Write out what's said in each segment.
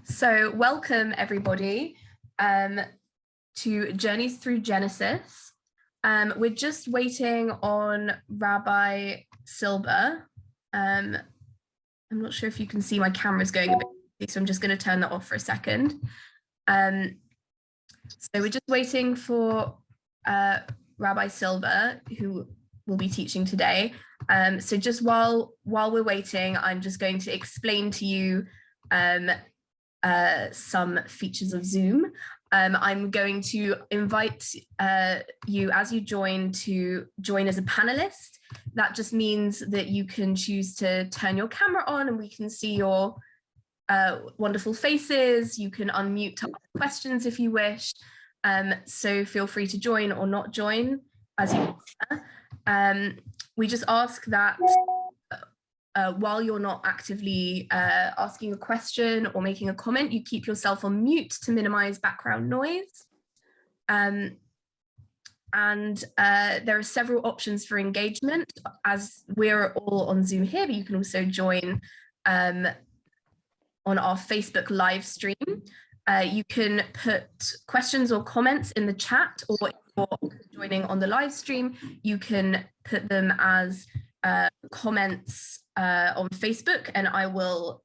So welcome everybody to Journeys Through Genesis. We're just waiting on Rabbi Silber. I'm not sure if you can see my camera's going a bit, so I'm just going to turn that off for a second. So we're just waiting for Rabbi Silber, who will be teaching today. So just while we're waiting, I'm just going to explain to you some features of Zoom. I'm going to invite you as you join to join as a panelist. That just means that you can choose to turn your camera on and we can see your wonderful faces. You can unmute to ask questions if you wish. So feel free to join or not join as you prefer. We just ask that while you're not actively asking a question or making a comment, you keep yourself on mute to minimize background noise. And there are several options for engagement as we're all on Zoom here, but you can also join on our Facebook live stream. You can put questions or comments in the chat, or if you're joining on the live stream, you can put them as comments on Facebook, and I will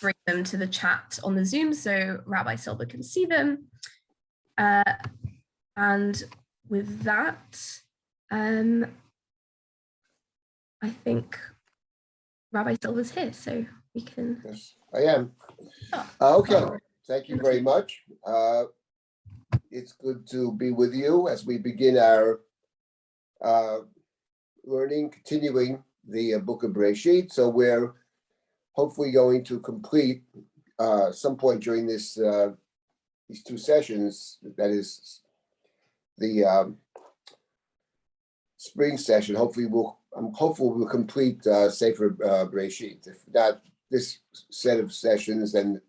bring them to the chat on the Zoom so Rabbi Silber can see them. And with that, I think Rabbi Silber's here, so we can. Yes, I am. Okay, thank you very much. It's good to be with you as we begin our learning, continuing the book of Bereshit. So we're hopefully going to complete some point during this these two sessions. That is the spring session. Hopefully I'm hopeful we'll complete Sefer Bereshit. If not this set of sessions, then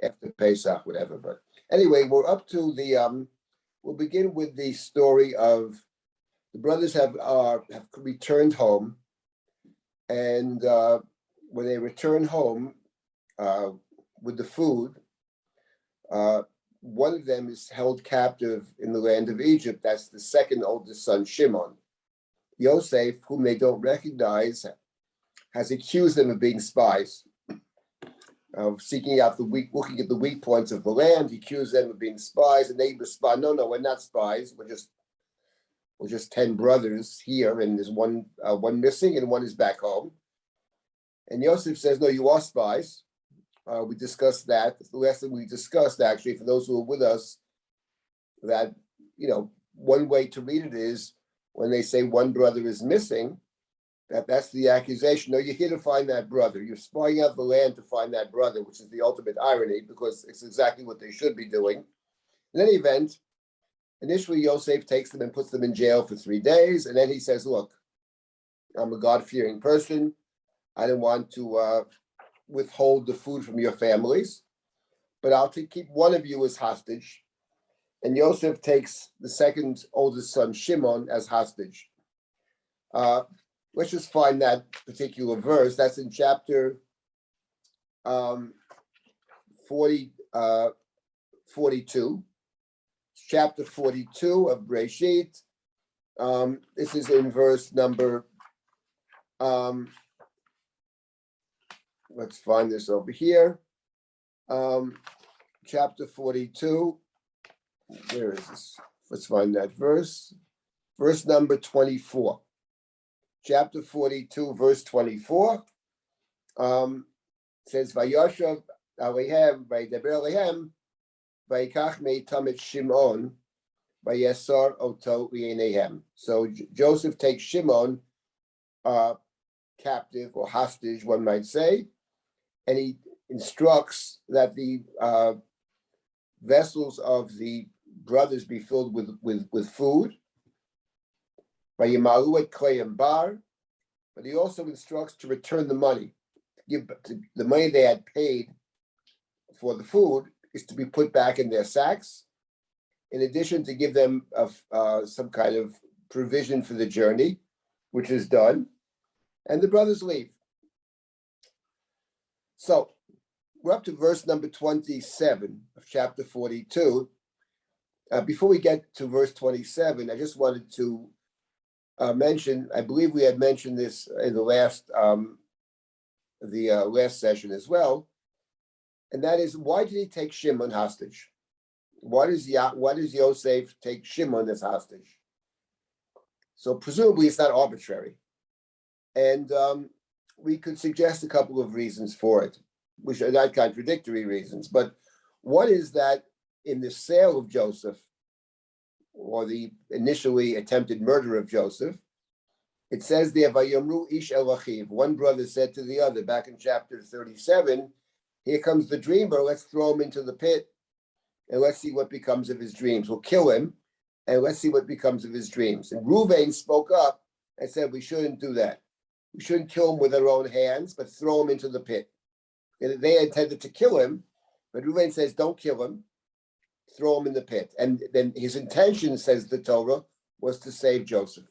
after Pesach, whatever. But anyway, we're up to the. We'll begin with the story of. The brothers have returned home, and when they return home with the food, one of them is held captive in the land of Egypt. That's the second oldest son, Shimon. Yosef, whom they don't recognize, has accused them of being spies, of seeking out looking at the weak points of the land. He accused them of being spies, and they respond, "No, we're not spies. We're just 10 brothers here, and there's one missing, and one is back home." And Yosef says, "No, you are spies." We discussed that. The last thing we discussed, actually, for those who are with us, that one way to read it is when they say one brother is missing, that's the accusation. No, you're here to find that brother. You're spying out the land to find that brother, which is the ultimate irony because it's exactly what they should be doing. In any event. Initially, Yosef takes them and puts them in jail for 3 days. And then he says, "Look, I'm a God-fearing person. I don't want to withhold the food from your families, but I'll keep one of you as hostage." And Yosef takes the second oldest son, Shimon, as hostage. Let's just find that particular verse. That's in chapter 42. Chapter 42 of Bereshit. This is in verse number, let's find this over here. Chapter 42, where is this? Let's find that verse. Verse number 24. Chapter 42, verse 24 says, "Vayoshav alehem, vayidaber alehem, Vayikach meitamet Shimon, vayesar oto li'neihem." So Joseph takes Shimon captive or hostage, one might say, and he instructs that the vessels of the brothers be filled with food. Vayimalu et klei bar, but he also instructs to return the money, give the money they had paid for the food. Is to be put back in their sacks, in addition to give them some kind of provision for the journey, which is done, and the brothers leave. So we're up to verse number 27 of chapter 42. Before we get to verse 27, I just wanted to mention, I believe we had mentioned this in the last session as well, and that is, why did he take Shimon hostage? Why does Yosef take Shimon as hostage? So presumably it's not arbitrary. And we could suggest a couple of reasons for it, which are not contradictory reasons. But one is that in the sale of Joseph, or the initially attempted murder of Joseph, it says there, Vayomru ish el achiv. One brother said to the other, back in chapter 37, here comes the dreamer, let's throw him into the pit, and let's see what becomes of his dreams. We'll kill him, and let's see what becomes of his dreams. And Reuven spoke up and said, we shouldn't do that. We shouldn't kill him with our own hands, but throw him into the pit. And they intended to kill him, but Reuven says, don't kill him, throw him in the pit. And then his intention, says the Torah, was to save Joseph.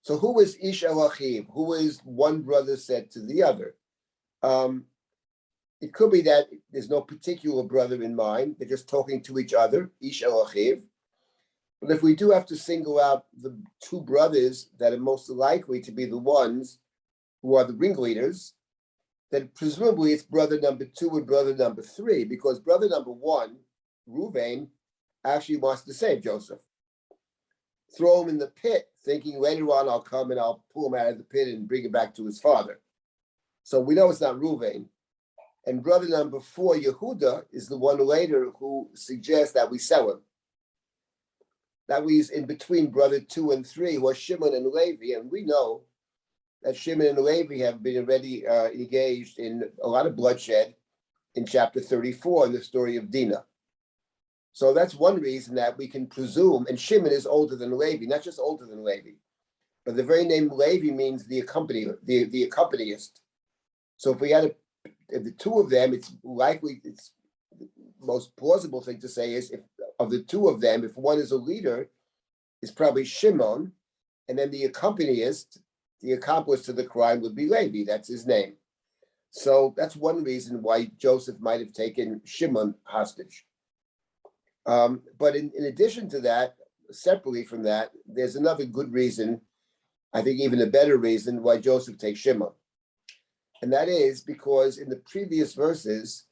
So who is Ish el Achiv? Who is one brother said to the other? It could be that there's no particular brother in mind. They're just talking to each other, Ish el Achiv. But if we do have to single out the two brothers that are most likely to be the ones who are the ringleaders, then presumably it's brother number 2 and brother number 3, because brother number 1, Reuven, actually wants to save Joseph. Throw him in the pit, thinking later on I'll come and I'll pull him out of the pit and bring him back to his father. So we know it's not Reuven. And brother number 4, Yehuda, is the one later who suggests that we sell him. That leaves in between brother 2 and 3 was Shimon and Levi, and we know that Shimon and Levi have been already engaged in a lot of bloodshed in chapter 34 in the story of Dinah. So that's one reason that we can presume, and Shimon is older than Levi, not just older than Levi, but the very name Levi means the accompanist. So if we had if the two of them, it's the most plausible thing to say is, if of the two of them, if one is a leader, it's probably Shimon, and then the accompanist, the accomplice to the crime, would be Levi. That's his name. So that's one reason why Joseph might have taken Shimon hostage. But in addition to that, separately from that, there's another good reason, I think even a better reason, why Joseph takes Shimon. And that is because in the previous verses,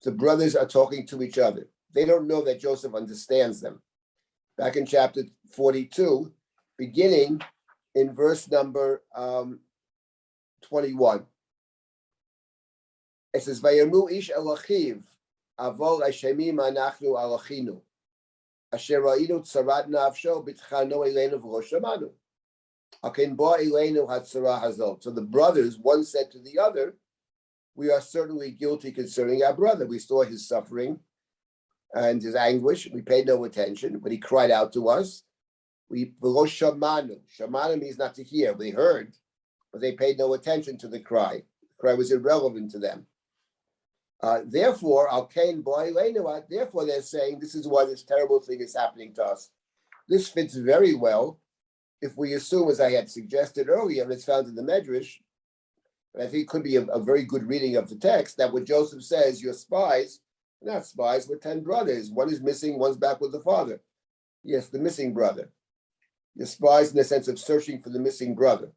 the brothers are talking to each other. They don't know that Joseph understands them. Back in chapter 42, beginning in verse number 21, it says, "Vayirmu ish el achiv, avol hashemim anachnu al achinu, asher ra'inu tzarat nafsho b'tchano eleinu v'lo shamanu. Aken ba eleinu hatzara hazot." So the brothers, one said to the other, we are certainly guilty concerning our brother. We saw his suffering and his anguish. We paid no attention, but he cried out to us. We v'lo shamanu. Shamanu means not to hear. They heard, but they paid no attention to the cry. The cry was irrelevant to them. Therefore, they're saying this is why this terrible thing is happening to us. This fits very well if we assume, as I had suggested earlier, and it's found in the Medrash, and I think it could be a very good reading of the text, that what Joseph says, your spies, not spies, we're 10 brothers. One is missing, one's back with the father. Yes, the missing brother. Your spies in the sense of searching for the missing brother.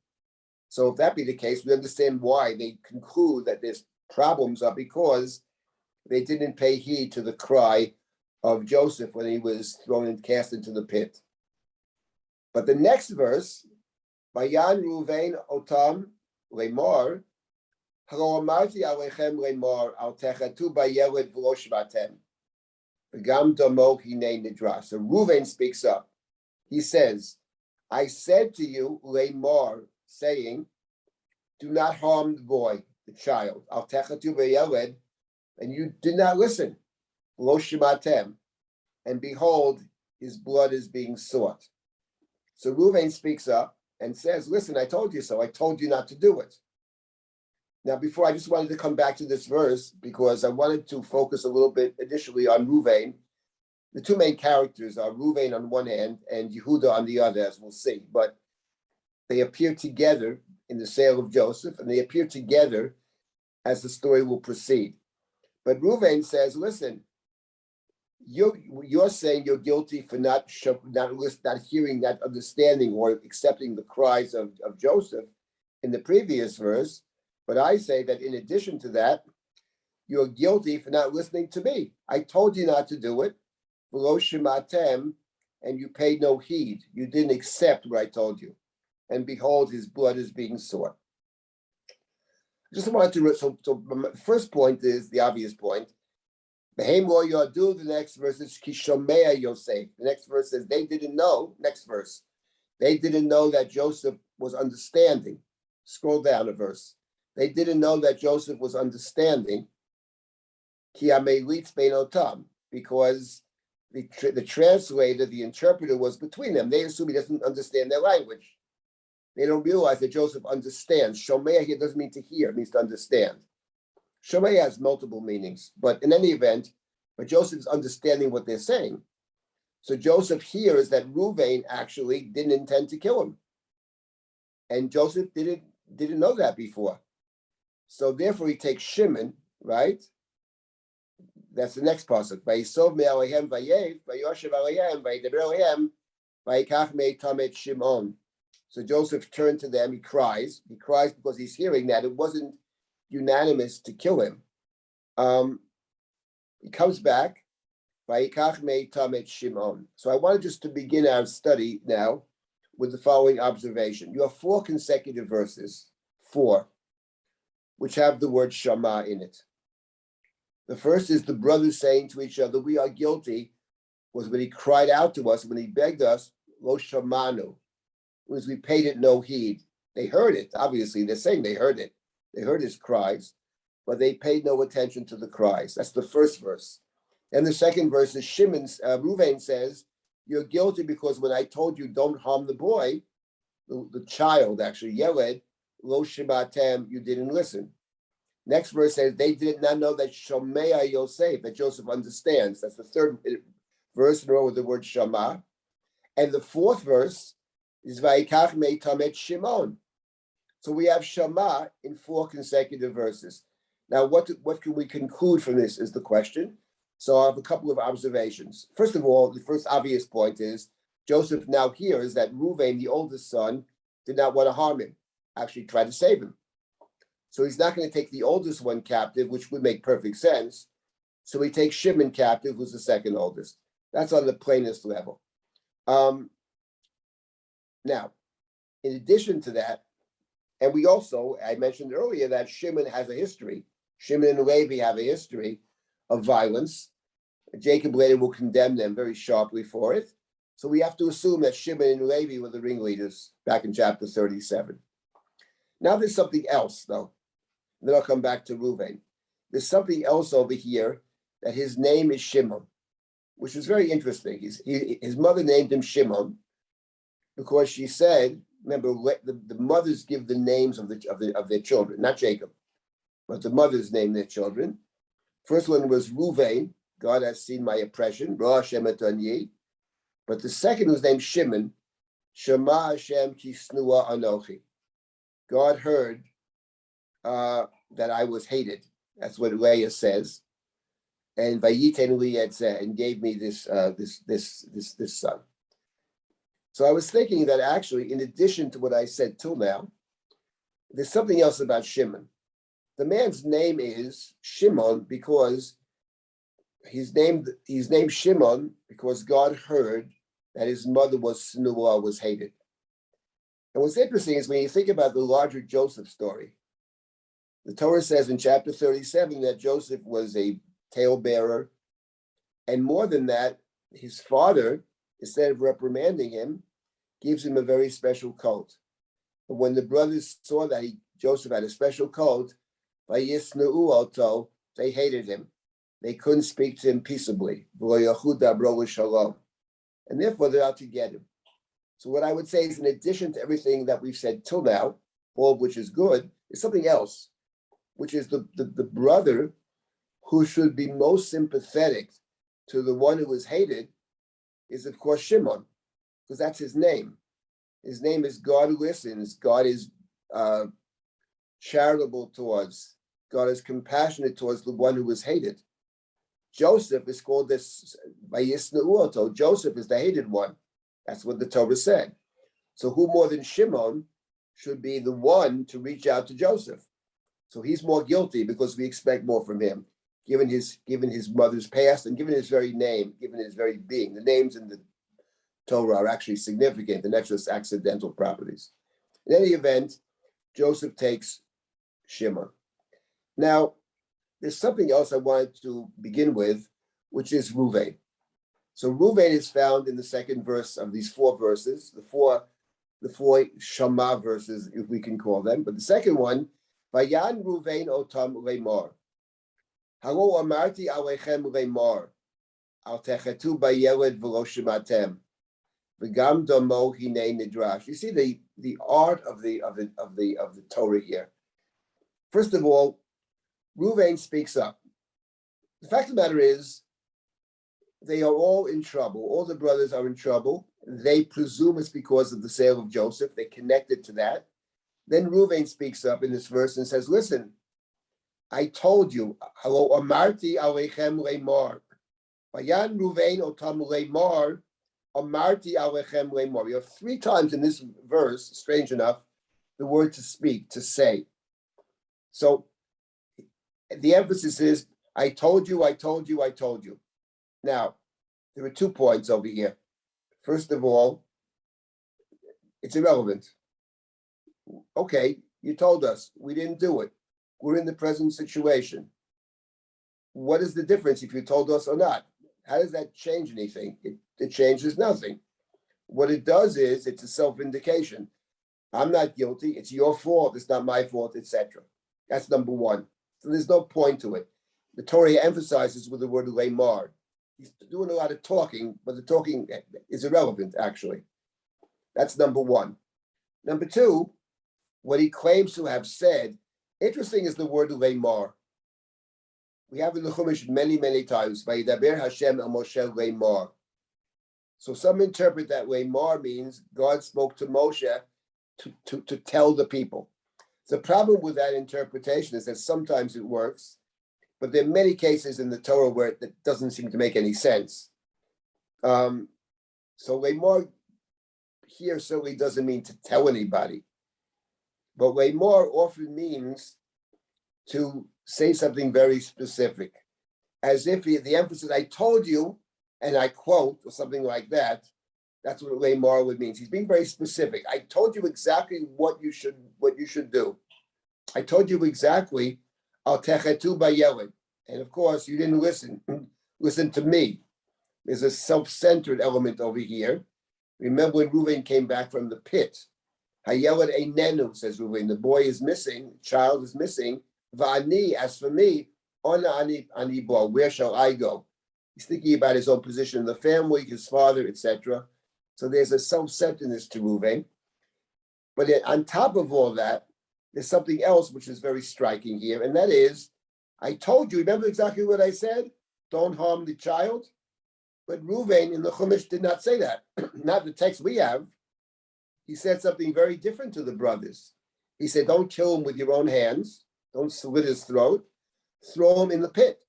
So if that be the case, we understand why they conclude that there's problems are because they didn't pay heed to the cry of Joseph when he was thrown and cast into the pit. But the next verse, Bayan Ruvain Otam Lemar, Halo Amarti Alechem Lemar, Al Techatu Bayeled V'lo Shvatem, V'gam Domo Hinei Nidra. So Ruvain speaks up. He says, I said to you, Lemar, saying, do not harm the boy, the child. Al Techatu Bayeled, and you did not listen. V'lo Shvatem, and behold, his blood is being sought. So Reuven speaks up and says, listen, I told you so. I told you not to do it. Now, before, I just wanted to come back to this verse because I wanted to focus a little bit initially on Reuven. The two main characters are Reuven on one hand and Yehuda on the other, as we'll see. But they appear together in the sale of Joseph, and they appear together as the story will proceed. But Reuven says, listen, you're saying you're guilty for not hearing, not understanding, or accepting the cries of Joseph in the previous verse. But I say that in addition to that, you're guilty for not listening to me. I told you not to do it, v'lo shematem, and you paid no heed. You didn't accept what I told you. And behold, his blood is being sought. I just wanted to, so my first point is the obvious point. Behem lo yadu, the next verse is Kishomea Yosef. The next verse says they didn't know, next verse, they didn't know that Joseph was understanding. Scroll down a verse. They didn't know that Joseph was understanding Ki amelitz beinotam, because the translator, the interpreter was between them. They assume he doesn't understand their language. They don't realize that Joseph understands. Shomea here doesn't mean to hear, it means to understand. Shomea has multiple meanings, but in any event, but Joseph's understanding what they're saying. So Joseph hears that Reuven actually didn't intend to kill him. And Joseph didn't know that before. So therefore he takes Shimon, right? That's the next pasuk. Vayisov me'alehem vayev, vayoshev alehem, vayidaber alehem, vayikach me'tamet Shimon. So Joseph turned to them, he cries. He cries because he's hearing that it wasn't unanimous to kill him. He comes back, vayikach me'tamet Shimon. So I wanted just to begin our study now with the following observation. You have 4 consecutive verses, 4, which have the word Shama in it. The first is the brothers saying to each other, we are guilty, was when he cried out to us, when he begged us, lo shamanu, was we paid it no heed. They heard it, obviously, they're saying they heard it. They heard his cries, but they paid no attention to the cries. That's the first verse. And the second verse is Reuven says, you're guilty because when I told you don't harm the boy, the child actually, Yeled, lo shimatem, you didn't listen. Next verse says they did not know that Shomea Yosef, that Joseph understands. That's the third verse in a row with the word Shama. And the fourth verse is Vayikach me'tamet Shimon. So we have Shama in 4 consecutive verses. Now, what can we conclude from this is the question. So I have a couple of observations. First of all, the first obvious point is Joseph now hears that Reuven, the oldest son, did not want to harm him, actually tried to save him. So he's not going to take the oldest one captive, which would make perfect sense. So he takes Shimon captive, who's the second oldest. That's on the plainest level. Now, in addition to that, and I mentioned earlier that Shimon has a history. Shimon and Levi have a history of violence. Jacob later will condemn them very sharply for it. So we have to assume that Shimon and Levi were the ringleaders back in chapter 37. Now there's something else, though. Then I'll come back to Reuven. There's something else over here, that his name is Shimon, which is very interesting. His mother named him Shimon because she said, remember, the mothers give the names of their children, not Jacob, but the mothers name their children. First one was Reuven, God has seen my oppression, Ra Hashem etanyi. But the second was named Shimon, Shema Hashem ki snua anochi. God heard that I was hated. That's what Leah says. And Vayiten li etzeh, and gave me this son. So I was thinking that actually, in addition to what I said till now, there's something else about Shimon. The man's name is Shimon because he's named Shimon because God heard that his mother was hated. And what's interesting is when you think about the larger Joseph story, the Torah says in chapter 37 that Joseph was a talebearer. And more than that, his father, instead of reprimanding him, gives him a very special coat. But when the brothers saw that Joseph had a special coat, they hated him. They couldn't speak to him peaceably. And therefore, they're out to get him. So what I would say is, in addition to everything that we've said till now, all of which is good, is something else, which is the brother who should be most sympathetic to the one who is hated is, of course, Shimon, because that's his name. His name is God listens. God is charitable towards God is compassionate towards the one who was hated. Joseph is called this by Yisna'uoto. Joseph is the hated one. That's what the Torah said. So who more than Shimon should be the one to reach out to Joseph? So he's more guilty because we expect more from him, given his mother's past and given his very name, given his very being. The names in the Torah are actually significant and not just accidental properties. In any event, Joseph takes Shimon. Now, there's something else I wanted to begin with, which is Ruvain. So Ruvain is found in the second verse of these four verses, the four Shema verses, if we can call them. But the second one, Vayan Ruvain otam lemor. Halo amarti alechem lemor. Al techetu bayeled v'lo shematem. V'gam domo hinei nidrash. You see the art of the Torah here. First of all, Ruvain speaks up. The fact of the matter is, they are all in trouble. All the brothers are in trouble. They presume it's because of the sale of Joseph. They connected to that. Then Ruvain speaks up in this verse and says, listen, I told you, Halo amarti alechem lemor. Vayan Ruvain otam lemor, amarti alechem lemor. You have three times in this verse, strange enough, the word to speak, to say. So the emphasis is, I told you, I told you, I told you. Now, there are 2 points over here. First of all, it's irrelevant. Okay, you told us, we didn't do it. We're in the present situation. What is the difference if you told us or not? How does that change anything? It changes nothing. What it does is, it's a self-vindication. I'm not guilty, it's your fault, it's not my fault, etc. That's number one. So there's no point to it. The Torah emphasizes with the word lemar. He's doing a lot of talking, but the talking is irrelevant, actually. That's number one. Number two, what he claims to have said, interesting is the word lemar. We have in the Chumash many, many times, Vayidaber Hashem el Moshe lemar. So some interpret that lemar means God spoke to Moshe to tell the people. The problem with that interpretation is that sometimes it works, but there are many cases in the Torah where it doesn't seem to make any sense. So lemar here certainly doesn't mean to tell anybody, but lemar often means to say something very specific, as if the emphasis, I told you, and I quote, or something like that. That's what lemar would mean. He's being very specific. I told you exactly what you should do. I told you exactly, al techetu bayeled. And of course, you didn't listen. Listen to me. There's a self-centered element over here. Remember when Reuven came back from the pit. Hayeled einenu, says Reuven. The boy is missing, child is missing. Va'ani, as for me, ona ani bo, where shall I go? He's thinking about his own position in the family, his father, etc. So there's a self-centeredness to Reuven. But on top of all that, there's something else which is very striking here, and that is, I told you, remember exactly what I said? Don't harm the child. But Reuven in the Chumash did not say that. Not the text we have. He said something very different to the brothers. He said, don't kill him with your own hands. Don't slit his throat. Throw him in the pit.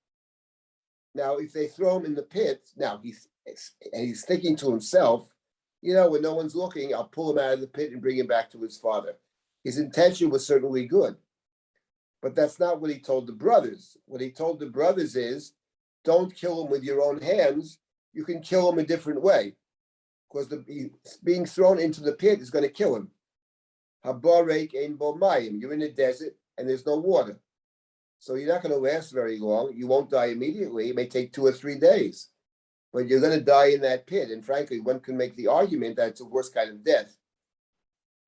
Now, if they throw him in the pit, now he's thinking to himself, when no one's looking, I'll pull him out of the pit and bring him back to his father. His intention was certainly good. But that's not what he told the brothers. What he told the brothers is, don't kill him with your own hands. You can kill him a different way. Because being thrown into the pit is going to kill him. Habarek ein bo mayim. You're in the desert and there's no water. So you're not going to last very long. You won't die immediately. It may take 2 or 3 days. But you're going to die in that pit. And frankly, one can make the argument that it's a worse kind of death.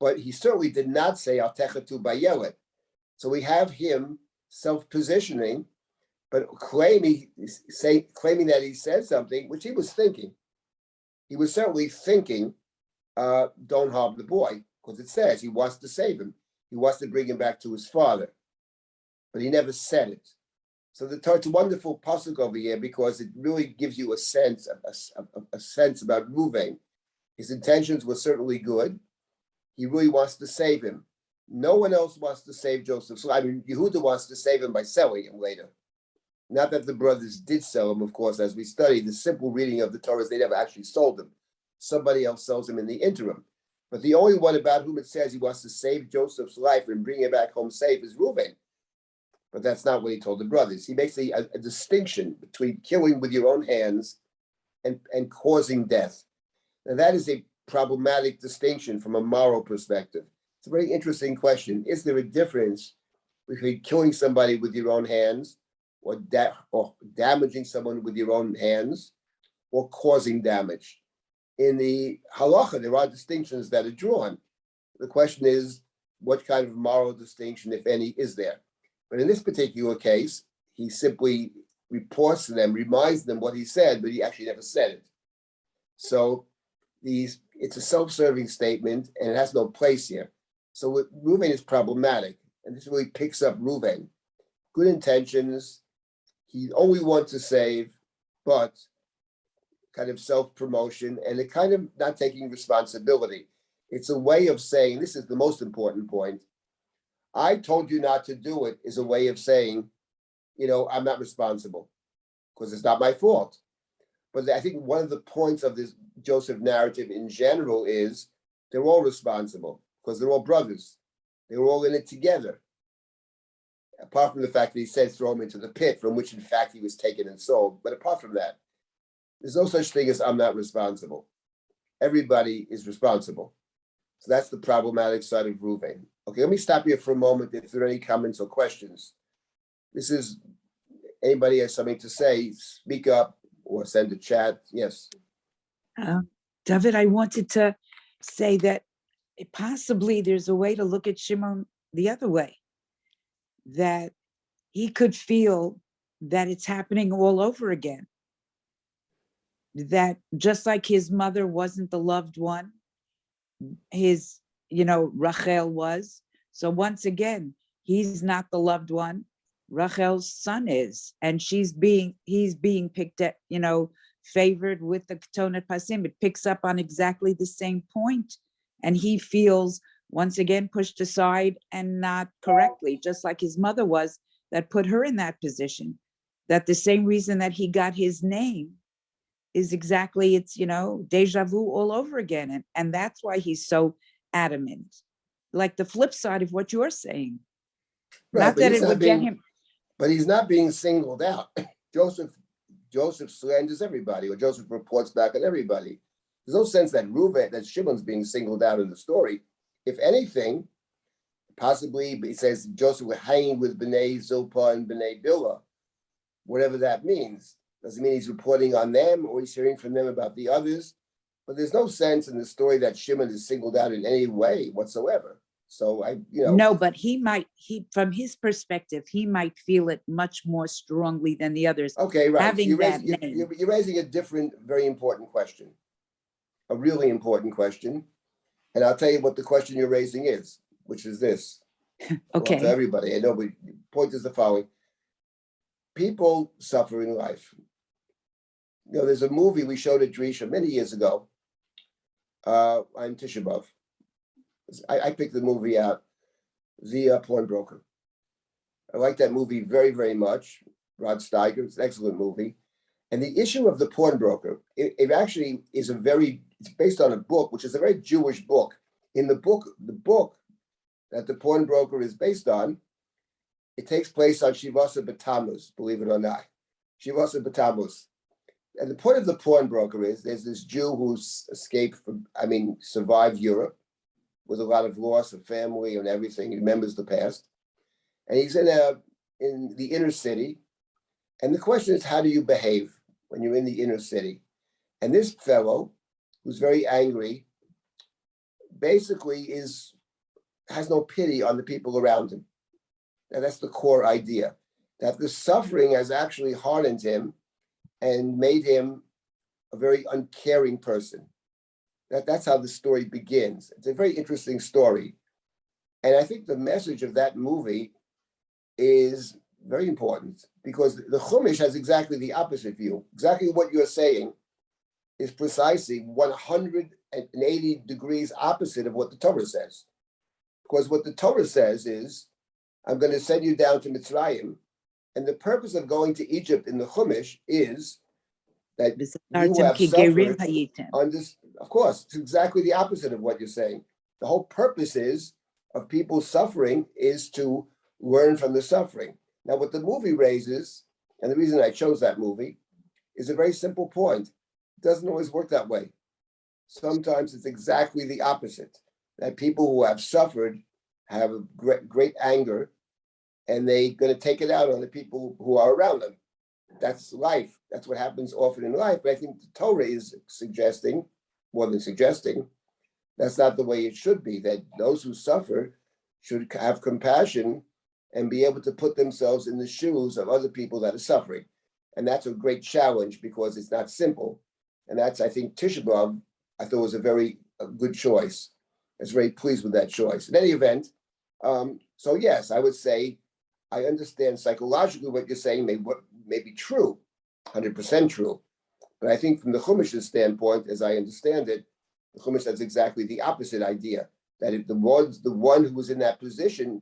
But he certainly did not say, Al techetu bayeled. So we have him self-positioning, but claiming that he said something, which he was thinking. He was certainly thinking, don't harm the boy, because it says he wants to save him. He wants to bring him back to his father. But he never said it. So it's a wonderful pasuk over here because it really gives you a sense about Reuven. His intentions were certainly good. He really wants to save him. No one else wants to save Joseph's life. I mean, Yehuda wants to save him by selling him later. Not that the brothers did sell him, of course, as we study. The simple reading of the Torah is they never actually sold him. Somebody else sells him in the interim. But the only one about whom it says he wants to save Joseph's life and bring him back home safe is Reuven. But that's not what he told the brothers. He makes a distinction between killing with your own hands and causing death. Now, that is a problematic distinction from a moral perspective. It's a very interesting question. Is there a difference between killing somebody with your own hands or damaging someone with your own hands or causing damage? In the halacha, there are distinctions that are drawn. The question is, what kind of moral distinction, if any, is there? But in this particular case, he simply reports to them, reminds them what he said, but he actually never said it. So it's a self-serving statement, and it has no place here. So Reuven is problematic, and this really picks up Reuven. Good intentions, he only wants to save, but kind of self-promotion, and it kind of not taking responsibility. It's a way of saying, this is the most important point, I told you not to do it, is a way of saying, I'm not responsible because it's not my fault. But I think one of the points of this Joseph narrative in general is they're all responsible because they're all brothers. They were all in it together. Apart from the fact that he said throw him into the pit, from which in fact he was taken and sold. But apart from that, there's no such thing as I'm not responsible. Everybody is responsible. So that's the problematic side of Reuven. Okay, let me stop here for a moment if there are any comments or questions. This is, anybody has something to say, speak up or send a chat. Yes. David, I wanted to say that possibly there's a way to look at Shimon the other way, that he could feel that it's happening all over again. That just like his mother wasn't the loved one, his, Rachel was. So once again, he's not the loved one. Rachel's son is, and he's being picked at, favored with the Ketonat Pasim. It picks up on exactly the same point. And he feels once again pushed aside and not correctly, just like his mother was, that put her in that position. That the same reason that he got his name is exactly, it's, deja vu all over again. And that's why he's so adamant. Like the flip side of what you're saying. Right, not that it would get him. But he's not being singled out. Joseph slanders everybody, or Joseph reports back on everybody. There's no sense that Shimon's being singled out in the story. If anything, possibly it says Joseph was hanging with B'nai Zilpah and B'nai Bilhah, whatever that means. Doesn't mean he's reporting on them or he's hearing from them about the others. But there's no sense in the story that Shimon is singled out in any way whatsoever. So No, but he from his perspective, he might feel it much more strongly than the others. Okay, right. Having You're raising a different, very important question, a really important question. And I'll tell you what the question you're raising is, which is this. Okay. Well, to everybody, I know, but the point is the following. People suffer in life. There's a movie we showed at Drisha many years ago on Tisha B'Av. I picked the movie out, The Pawnbroker. I like that movie very, very much. Rod Steiger, it's an excellent movie. And the issue of the pawnbroker, it actually is it's based on a book, which is a very Jewish book. In the book that the pawnbroker is based on, it takes place on Shivasa B'Tammuz, believe it or not. Shivasa B'Tammuz. And the point of the pawnbroker is there's this Jew who's survived Europe with a lot of loss of family and everything. He remembers the past. And he's in the inner city. And the question is, how do you behave when you're in the inner city? And this fellow, who's very angry, basically has no pity on the people around him. And that's the core idea, that the suffering has actually hardened him and made him a very uncaring person. That's how the story begins. It's a very interesting story. And I think the message of that movie is very important because the Chumash has exactly the opposite view. Exactly what you're saying is precisely 180 degrees opposite of what the Torah says. Because what the Torah says is, I'm going to send you down to Mitzrayim. And the purpose of going to Egypt in the Chumash is that you have suffered on this. Of course, it's exactly the opposite of what you're saying. The whole purpose of people suffering is to learn from the suffering. Now, what the movie raises, and the reason I chose that movie, is a very simple point. It doesn't always work that way. Sometimes it's exactly the opposite, that people who have suffered have a great anger, and they're going to take it out on the people who are around them. That's life. That's what happens often in life. But I think the Torah is suggesting, more than suggesting, that's not the way it should be, that those who suffer should have compassion and be able to put themselves in the shoes of other people that are suffering. And that's a great challenge because it's not simple. And that's, I think, Tisha B'Av, I thought was a good choice. I was very pleased with that choice. In any event, so yes, I would say I understand psychologically what you're saying may be true, 100% true. But I think from the Chumash's standpoint, as I understand it, the Chumash has exactly the opposite idea, that if the one who was in that position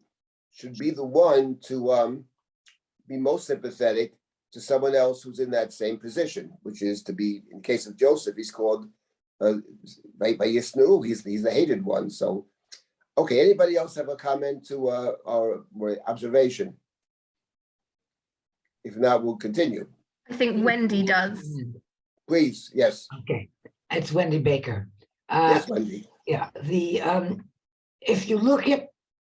should be the one to be most sympathetic to someone else who's in that same position, which is to be, in case of Joseph, he's called by Yisnu, he's the hated one. So, okay, anybody else have a comment to or observation? If not, we'll continue. I think Wendy does. Please, yes. Okay, it's Wendy Baker. Yes, Wendy. Yeah, if you look at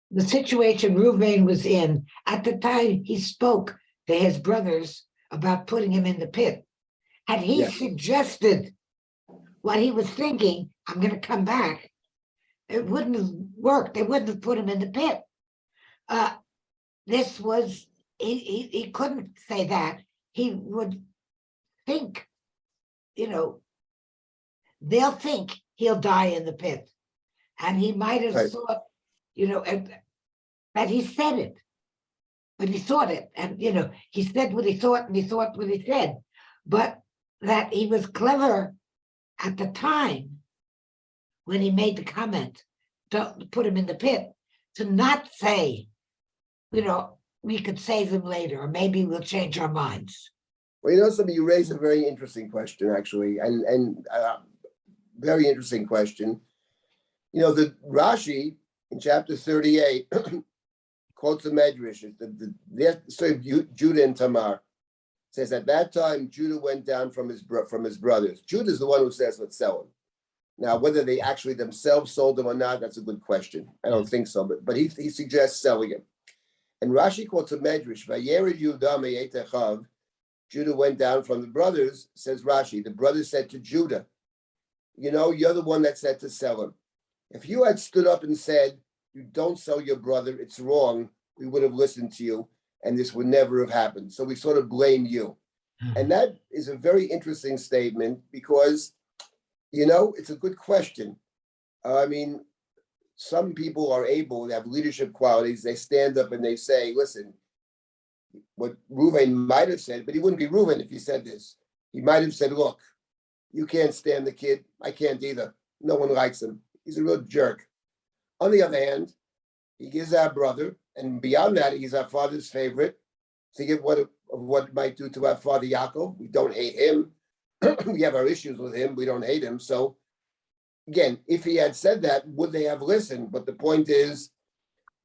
the situation Reuven was in, at the time he spoke to his brothers about putting him in the pit. Had he suggested what he was thinking, I'm going to come back, it wouldn't have worked. They wouldn't have put him in the pit. This was, he couldn't say that. He would think, they'll think he'll die in the pit. And he might have thought, that he said it, but he thought it. And, he said what he thought and he thought what he said. But that he was clever at the time when he made the comment, don't put him in the pit, to not say, we could save him later, or maybe we'll change our minds. Well, something you raised a very interesting question, actually, and very interesting question. The Rashi in chapter 38 quotes a medrash. The story of Judah and Tamar says at that time Judah went down from his brothers. Judah is the one who says let's sell him. Now, whether they actually themselves sold him or not, that's a good question. I don't think so, but he suggests selling him. And Rashi quotes a medrash. Vayered Yehuda me'et Echav. Judah went down from the brothers, says Rashi. The brothers said to Judah, you're the one that said to sell him. If you had stood up and said, you don't sell your brother, it's wrong, we would have listened to you, and this would never have happened. So we sort of blame you. And that is a very interesting statement because, it's a good question. I mean, some people are able to have leadership qualities. They stand up and they say, listen, what Reuven might have said, but he wouldn't be Reuven if he said this. He might have said, look, you can't stand the kid. I can't either. No one likes him. He's a real jerk. On the other hand, he is our brother, and beyond that, he's our father's favorite. Think of what it might do to our father Yaakov. We don't hate him. We have our issues with him. We don't hate him. So, again, if he had said that, would they have listened? But the point is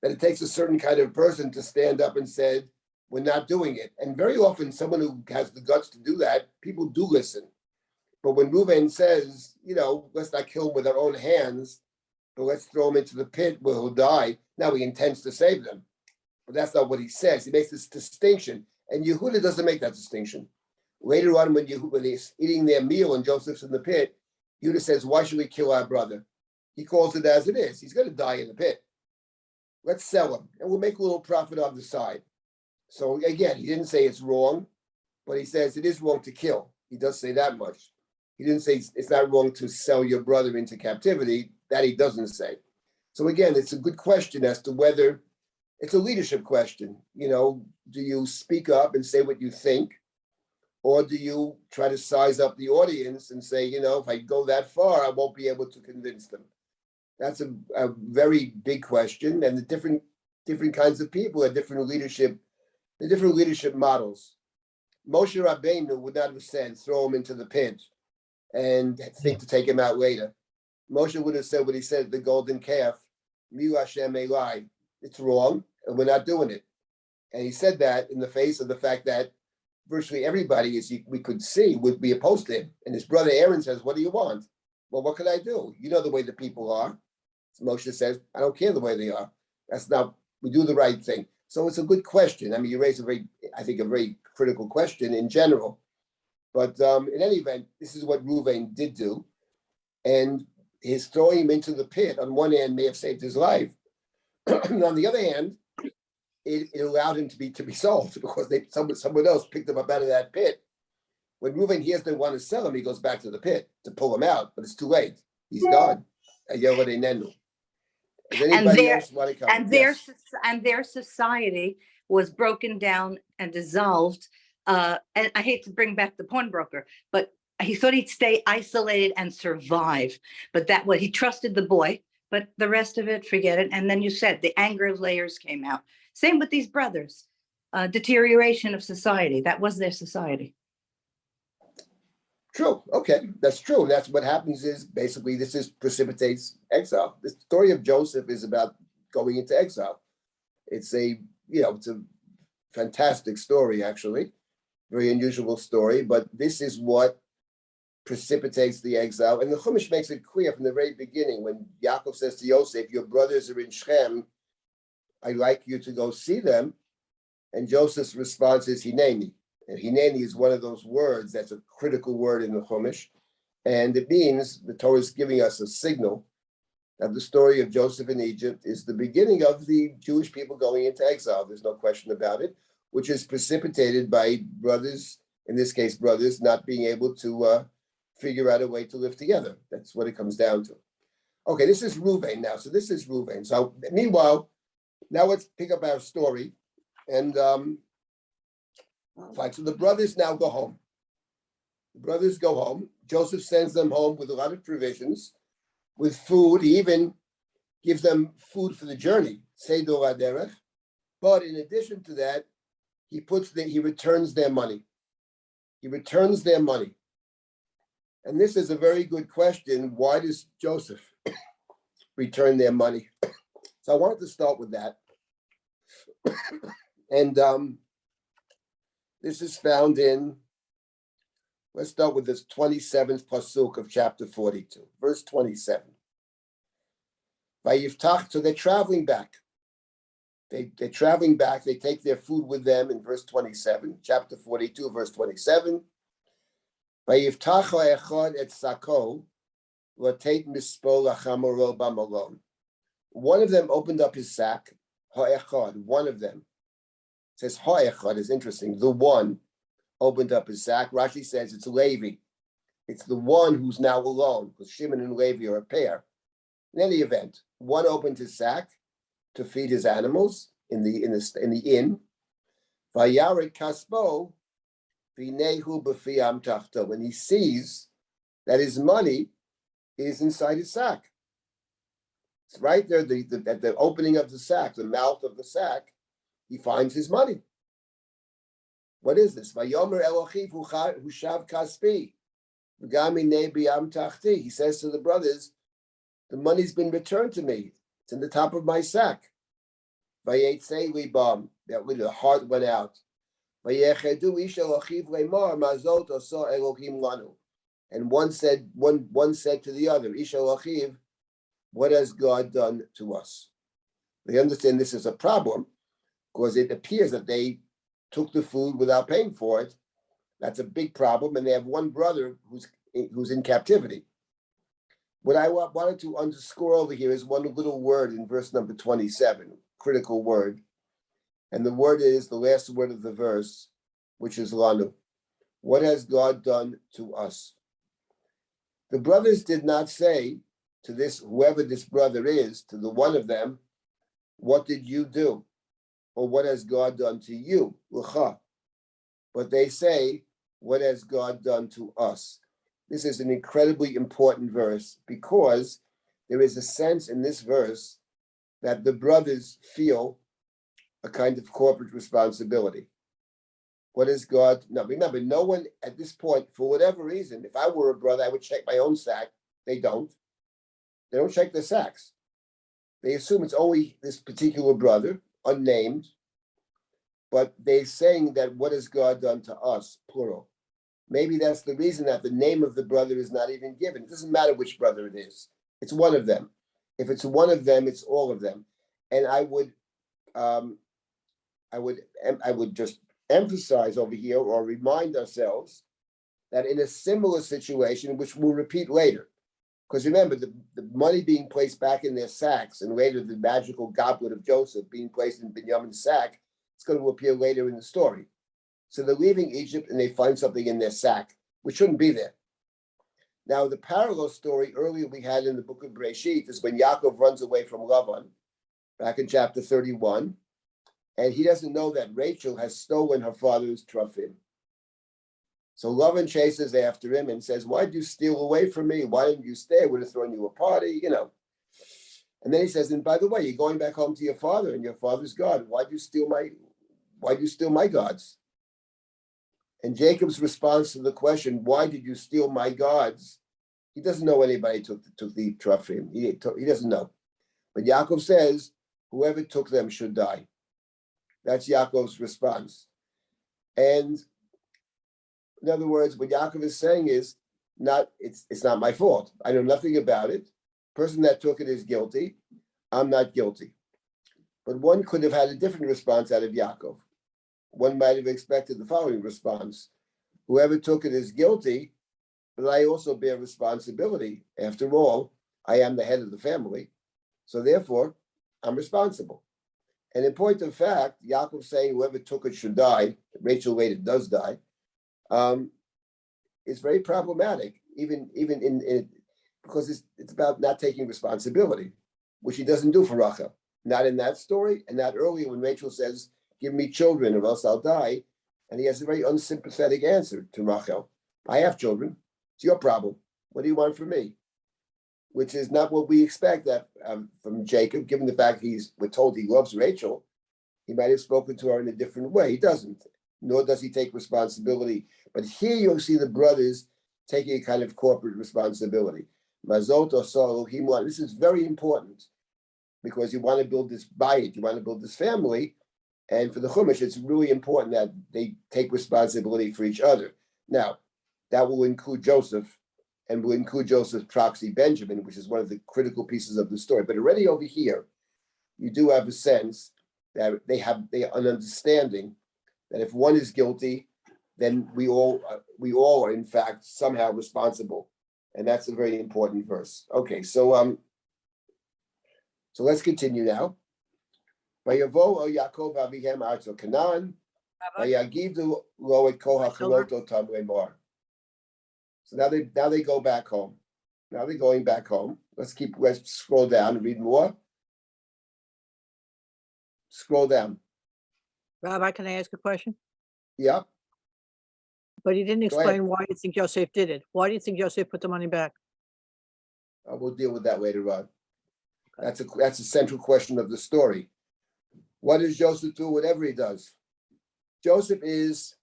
that it takes a certain kind of person to stand up and said, we're not doing it. And very often, someone who has the guts to do that, people do listen. But when Reuven says, let's not kill him with our own hands, but let's throw him into the pit where he'll die. Now he intends to save them. But that's not what he says. He makes this distinction. And Yehuda doesn't make that distinction. Later on, when they're eating their meal and Joseph's in the pit, Yehuda says, why should we kill our brother? He calls it as it is. He's going to die in the pit. Let's sell him, and we'll make a little profit on the side. So again, he didn't say it's wrong, but he says it is wrong to kill. He does say that much. He didn't say it's not wrong to sell your brother into captivity. That he doesn't say. So again, it's a good question as to whether it's a leadership question. Do you speak up and say what you think? Or do you try to size up the audience and say, if I go that far, I won't be able to convince them? That's a very big question, and the different kinds of people have different leadership, the different leadership models. Moshe Rabbeinu would not have said, throw him into the pit and think to take him out later. Moshe would have said what he said, the golden calf, Miu Hashem Elai. It's wrong, and we're not doing it. And he said that in the face of the fact that virtually everybody, as we could see, would be opposed to him. And his brother Aaron says, what do you want? Well, what can I do? You know the way the people are. So Moshe says, I don't care the way they are. That's not, we do the right thing. So it's a good question. I mean, you raise a very critical question in general. But in any event, this is what Reuven did do. And his throwing him into the pit, on one hand, may have saved his life. On the other hand, it allowed him to be sold because someone else picked him up out of that pit. When Reuven hears they want to sell him, he goes back to the pit to pull him out, but it's too late. He's gone. Does anybody else want to come? And their society was broken down and dissolved. And I hate to bring back the pawnbroker, but he thought he'd stay isolated and survive. But he trusted the boy, but the rest of it, forget it. And then you said the anger layers came out. Same with these brothers. Deterioration of society. That was their society. True. Okay, that's true. And that's what happens is basically precipitates exile. The story of Joseph is about going into exile. It's a fantastic story, actually. Very unusual story, but this is what precipitates the exile. And the Chumash makes it clear from the very beginning when Yaakov says to Yosef, your brothers are in Shechem, I'd like you to go see them. And Joseph's response is Hineni. And Hineni is one of those words that's a critical word in the Chumash. And it means the Torah is giving us a signal that the story of Joseph in Egypt is the beginning of the Jewish people going into exile. There's no question about it, which is precipitated by brothers, in this case, brothers not being able to figure out a way to live together. That's what it comes down to. Okay, this is Reuven now. So this is Reuven. So meanwhile, now let's pick up our story. And fine, so the brothers now go home. The brothers go home. Joseph sends them home with a lot of provisions, with food. He even gives them food for the journey, Seder HaDerech. But in addition to that, he returns their money. He returns their money. And this is a very good question. Why does Joseph return their money? So I wanted to start with that. And this is found in, let's start with this 27th pasuk of chapter 42, verse 27. Vayiftach, so they're traveling back. They're traveling back. They take their food with them in verse 27, chapter 42, verse 27. Vayiftach ha'echad et sako l'teit mispo lachamoro b'malon. One of them opened up his sack. Ha'echad, one of them. It says ha'echad is interesting. The one opened up his sack. Rashi says it's Levi. It's the one who's now alone, because Shimon and Levi are a pair. In any event, one opened his sack to feed his animals in the inn. Vayarik kaspo v'nehu b'fiyam tachto. When he sees that his money is inside his sack, it's right there, at the opening of the sack, the mouth of the sack, he finds his money. What is this? Vayomer Elochiv hushav kaspi v'gami b'yam tachti. He says to the brothers, the money's been returned to me. It's in the top of my sack. Vayetze libam. That when the heart went out. Vayechedu ish Elochiv leimar mazot oso Elohim lanu. And one said to the other, ish Elochiv, what has God done to us? They understand this is a problem because it appears that they took the food without paying for it. That's a big problem, and they have one brother who's in captivity. What I wanted to underscore over here is one little word in verse number 27, critical word. And the word is the last word of the verse, which is lanu. What has God done to us? The brothers did not say to this, whoever this brother is, to the one of them, what did you do? Or what has God done to you? But they say, what has God done to us? This is an incredibly important verse because there is a sense in this verse that the brothers feel a kind of corporate responsibility. What is God? Now, remember, no one at this point, for whatever reason, if I were a brother, I would check my own sack. They don't. They don't check their sacks. They assume it's only this particular brother, unnamed, but they're saying that what has God done to us, plural. Maybe that's the reason that the name of the brother is not even given. It doesn't matter which brother it is. It's one of them. If it's one of them, it's all of them. And I would just emphasize over here or remind ourselves that in a similar situation, which we'll repeat later, because remember the money being placed back in their sacks and later the magical goblet of Joseph being placed in Binyamin's sack, it's going to appear later in the story. So they're leaving Egypt and they find something in their sack, which shouldn't be there. Now, the parallel story earlier we had in the book of Bereshit is when Yaakov runs away from Lavan, back in chapter 31, and he doesn't know that Rachel has stolen her father's trophy. So Lavan chases after him and says, why did you steal away from me? Why didn't you stay? I would have thrown you a party, you know. And then he says, and by the way, you're going back home to your father and your father's God. Why'd you steal my gods? And Jacob's response to the question, why did you steal my gods? He doesn't know anybody took the trophy. He doesn't know. But Yaakov says, whoever took them should die. That's Yaakov's response. And in other words, what Yaakov is saying is, it's not my fault. I know nothing about it. The person that took it is guilty. I'm not guilty. But one could have had a different response out of Yaakov. One might have expected the following response. Whoever took it is guilty, but I also bear responsibility. After all, I am the head of the family. So therefore, I'm responsible. And in point of fact, Yaakov saying whoever took it should die, Rachel later does die, is very problematic, even in because it's about not taking responsibility, which he doesn't do for Rachel. Not in that story, and not earlier when Rachel says, give me children or else I'll die. And he has a very unsympathetic answer to Rachel. I have children. It's your problem. What do you want from me? Which is not what we expect that from Jacob, given the fact we're told he loves Rachel. He might have spoken to her in a different way. He doesn't, nor does he take responsibility. But here you'll see the brothers taking a kind of corporate responsibility. Mazot or Elohim. This is very important because you want to build this bayit, you want to build this family. And for the Chumash, it's really important that they take responsibility for each other. Now, that will include Joseph and will include Joseph's proxy Benjamin, which is one of the critical pieces of the story. But already over here, you do have a sense that they have an understanding that if one is guilty, then we all are in fact somehow responsible, and that's a very important verse. Okay, so let's continue now. Vayavo Yaakov Avihem Arzo Canaan, Vayagidu Lo et Kol HaChaloto Tamre Mor. So now they go back home. Now they're going back home. Let's scroll down and read more. Scroll down. Rabbi, can I ask a question? Yeah. But he didn't Go ahead. explain why you think Yosef did it. Why do you think Yosef put the money back? We'll deal with that later on. That's a central question of the story. What does Joseph do? Whatever he does. Joseph it's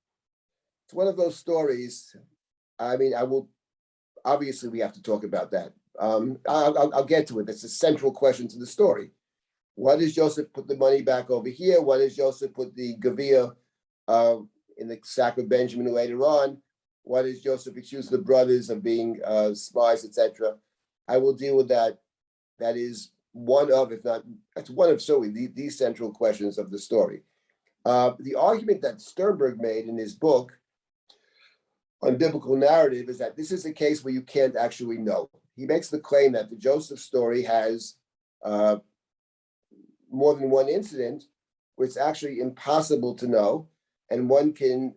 one of those stories. I mean, obviously we have to talk about that. I'll get to it. That's a central question to the story. Why does Joseph put the money back over here? Why does Joseph put the Gavia in the sack of Benjamin later on? Why does Joseph accuse the brothers of being spies, etc.? I will deal with that. That is one of, if not, that's one of certainly these central questions of the story. The argument that Sternberg made in his book on biblical narrative is that this is a case where you can't actually know. He makes the claim that the Joseph story has more than one incident where it's actually impossible to know, and one can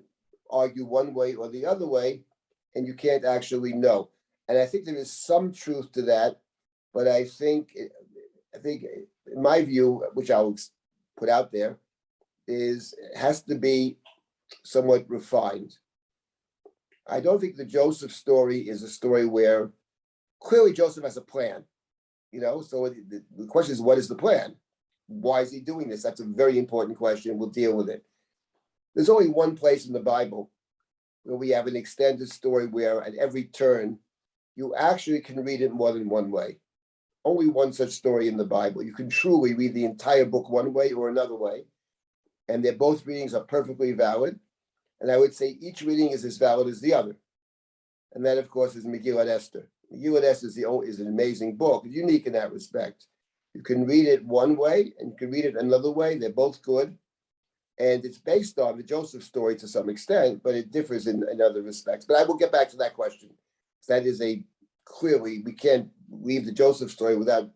argue one way or the other way, and you can't actually know. And I think there is some truth to that, but I think in my view, which I'll put out there, is it has to be somewhat refined. I don't think the Joseph story is a story where clearly Joseph has a plan. So the question is, what is the plan? Why is he doing this? That's a very important question. We'll deal with it. There's only one place in the Bible where we have an extended story where at every turn, you actually can read it more than one way. Only one such story in the Bible. You can truly read the entire book one way or another way, and they're both readings are perfectly valid. And I would say each reading is as valid as the other. And that, of course, is Megillat Esther. Megillat Esther is an amazing book, unique in that respect. You can read it one way and you can read it another way. They're both good. And it's based on the Joseph story to some extent, but it differs in other respects. But I will get back to that question. That is clearly, we can't leave the Joseph story without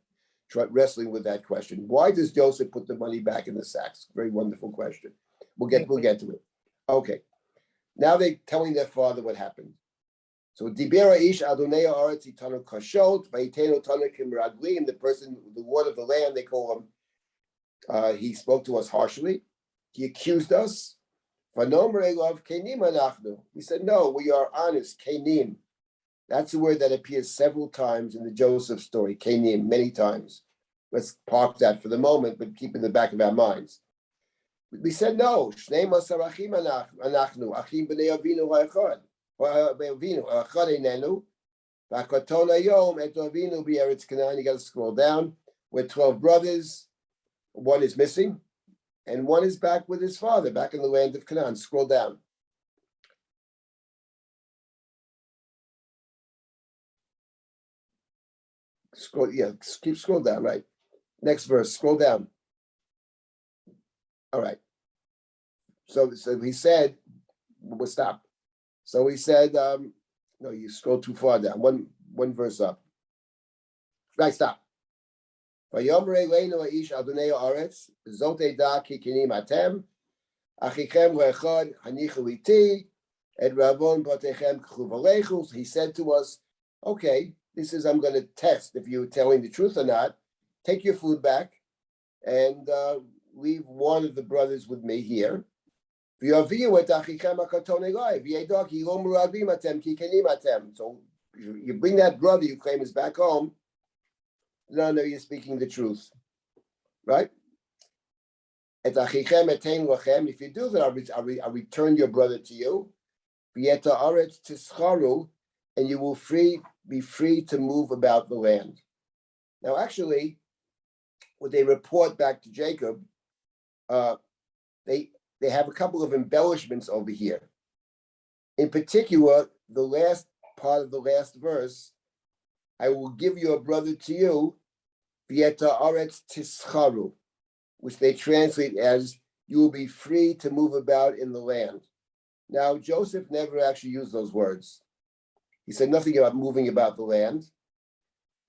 wrestling with that question. Why does Joseph put the money back in the sacks? Very wonderful question. We'll get to it. Okay. Now they're telling their father what happened. So Dibera ish Adonai Aretz Itanu Kashot, Vayitenu Tanakim Raglim, the person, the Lord of the land, they call him. He spoke to us harshly. He accused us. Vanomer Elov Kenim Anachnu. He said, no, we are honest. Kenim. That's a word that appears several times in the Joseph story. Kenim, many times. Let's park that for the moment, but keep in the back of our minds. We said no. Shnei Masar Achim Anachnu. Achim B'nei Avinu Ha'echad. You got to scroll down. We're 12 brothers. One is missing, and one is back with his father, back in the land of Canaan. Scroll down. Keep scroll down, right? Next verse, scroll down. All right. So he said, we'll stop. So he said, no, you scroll too far down. One verse up. Right, stop. Vayomre leinu haish Adonai haaretz, zot eda ki kinim atem, achichem le'echad hanichu iti, et ravon batechem k'chu v'leichus. He said to us, okay, I'm going to test if you're telling the truth or not. Take your food back and leave one of the brothers with me here. So you bring that brother you claim is back home. No, you're speaking the truth, right? If you do that, I'll return your brother to you. And you will be free to move about the land. Now, actually, when they report back to Jacob, they have a couple of embellishments over here. In particular, the last part of the last verse, I will give your brother to you, Vieta Aretz Tischaru, which they translate as, you will be free to move about in the land. Now, Joseph never actually used those words. He said nothing about moving about the land.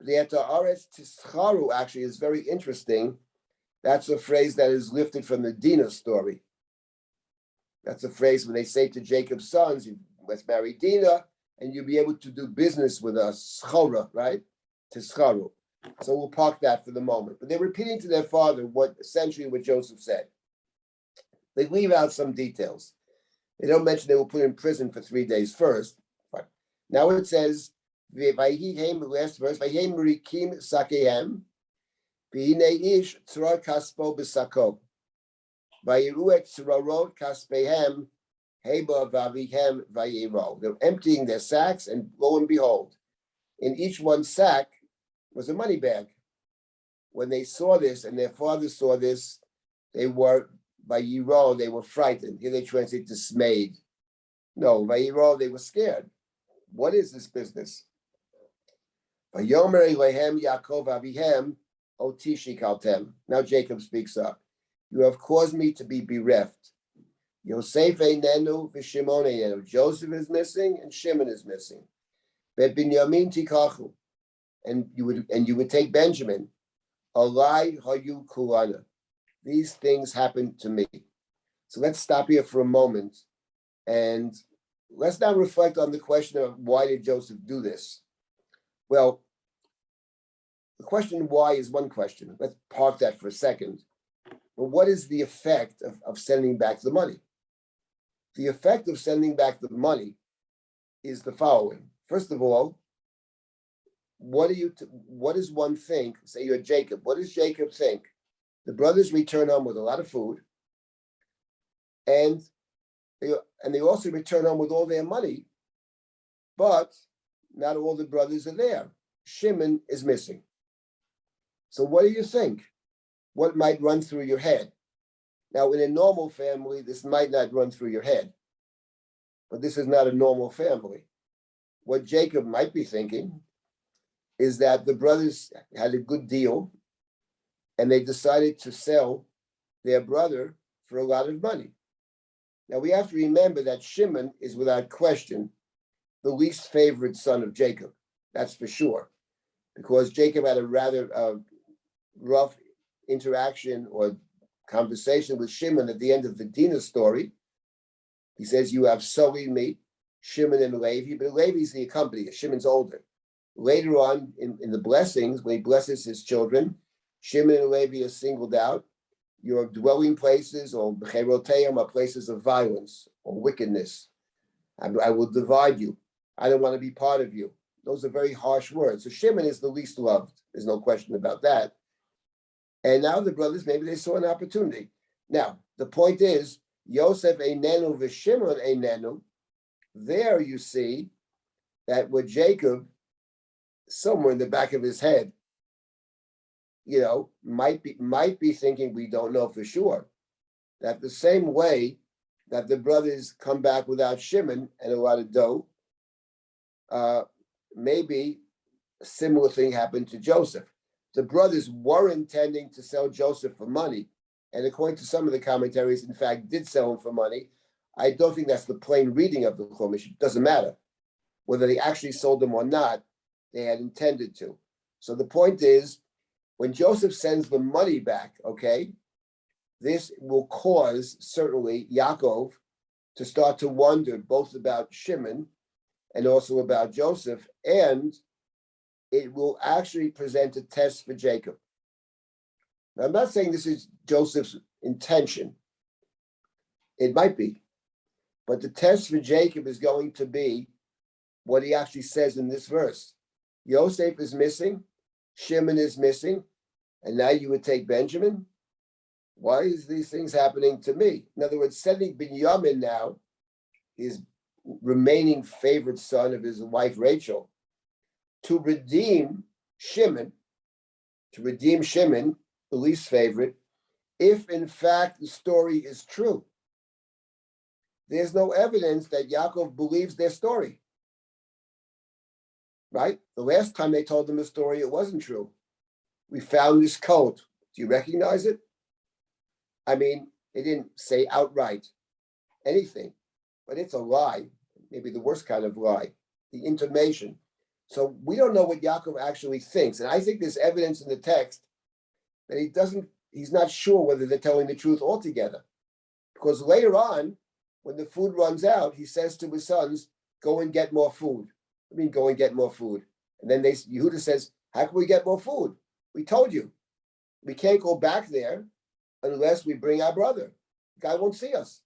Vieta Aretz Tischaru actually is very interesting. That's a phrase that is lifted from the Dinah story. That's a phrase when they say to Jacob's sons, let's marry Dinah, and you'll be able to do business with us, schora, right? Tischaru. So we'll park that for the moment. But they're repeating to their father essentially what Joseph said. They leave out some details. They don't mention they were put in prison for 3 days first. Fine. Now it says, Vayhi came, the last verse, Vayhem rikim sakehem, v'hinei ish tzra kaspo b'sako. Vayiru tzrarot kaspehem, heba vavihem vayiro. They're emptying their sacks, and lo and behold, in each one sack was a money bag. When they saw this, and their father saw this, they were vayiro, they were frightened. Here they translate dismayed. No, vayiro, they were scared. What is this business? Vayomer Elohem Yaakov Avihem Otishi Kaltem. Now Jacob speaks up. You have caused me to be bereft. Yosef Einenu v'Shimon Einenu. Joseph is missing and Shimon is missing. Bet Binyamin Tikachu. And you would take Benjamin. Alai Hayu Kulana. These things happened to me. So let's stop here for a moment and let's now reflect on the question of why did Joseph do this? Well, the question why is one question. Let's park that for a second. But what is the effect of sending back the money? The effect of sending back the money is the following. First of all, what does one think? Say you're Jacob. What does Jacob think? The brothers return home with a lot of food, and they also return home with all their money, but not all the brothers are there. Shimon is missing. So what do you think? What might run through your head? Now, in a normal family, this might not run through your head, but this is not a normal family. What Jacob might be thinking is that the brothers had a good deal and they decided to sell their brother for a lot of money. Now, we have to remember that Shimon is without question the least favorite son of Jacob. That's for sure, because Jacob had a rather rough interaction or conversation with Shimon at the end of the Dinah story. He says, you have sullied me, Shimon and Levi, but Levi's the accompanist. Shimon's older. Later on in the blessings, when he blesses his children, Shimon and Levi are singled out. Your dwelling places or Becheroteim are places of violence or wickedness. I will divide you. I don't want to be part of you. Those are very harsh words. So Shimon is the least loved. There's no question about that. And now the brothers, maybe they saw an opportunity. Now, the point is, Yosef einenu v'Shimon einenu. There you see that with Jacob, somewhere in the back of his head, might be thinking, we don't know for sure, that the same way that the brothers come back without Shimon and a lot of dough, maybe a similar thing happened to Joseph. The brothers were intending to sell Joseph for money, and according to some of the commentaries, in fact, did sell him for money. I don't think that's the plain reading of the Chumash. It doesn't matter whether they actually sold him or not. They had intended to. So the point is, when Joseph sends the money back, okay, this will cause certainly Yaakov to start to wonder both about Shimon and also about Joseph, and it will actually present a test for Jacob. Now, I'm not saying this is Joseph's intention. It might be. But the test for Jacob is going to be what he actually says in this verse. Yosef is missing, Shimon is missing, and now you would take Benjamin? Why is these things happening to me? In other words, sending Binyamin now, his remaining favorite son of his wife Rachel, to redeem Shimon, the least favorite, if in fact the story is true. There's no evidence that Yaakov believes their story. Right? The last time they told him the story, it wasn't true. We found this coat. Do you recognize it? I mean, they didn't say outright anything, but it's a lie, maybe the worst kind of lie, the intimation. So we don't know what Yaakov actually thinks. And I think there's evidence in the text that he's not sure whether they're telling the truth altogether. Because later on, when the food runs out, he says to his sons, go and get more food. I mean, go and get more food. And then Yehuda says, how can we get more food? We told you. We can't go back there unless we bring our brother. The guy won't see us.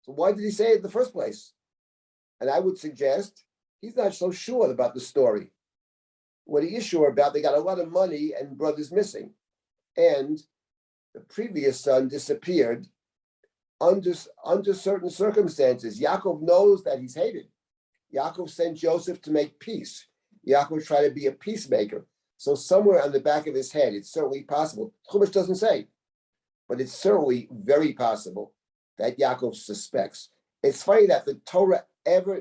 So why did he say it in the first place? And I would suggest he's not so sure about the story. What he is sure about, they got a lot of money and brothers missing. And the previous son disappeared under certain circumstances. Yaakov knows that he's hated. Yaakov sent Joseph to make peace. Yaakov tried to be a peacemaker. So somewhere on the back of his head, it's certainly possible. Chumash doesn't say, but it's certainly very possible that Yaakov suspects. It's funny that the Torah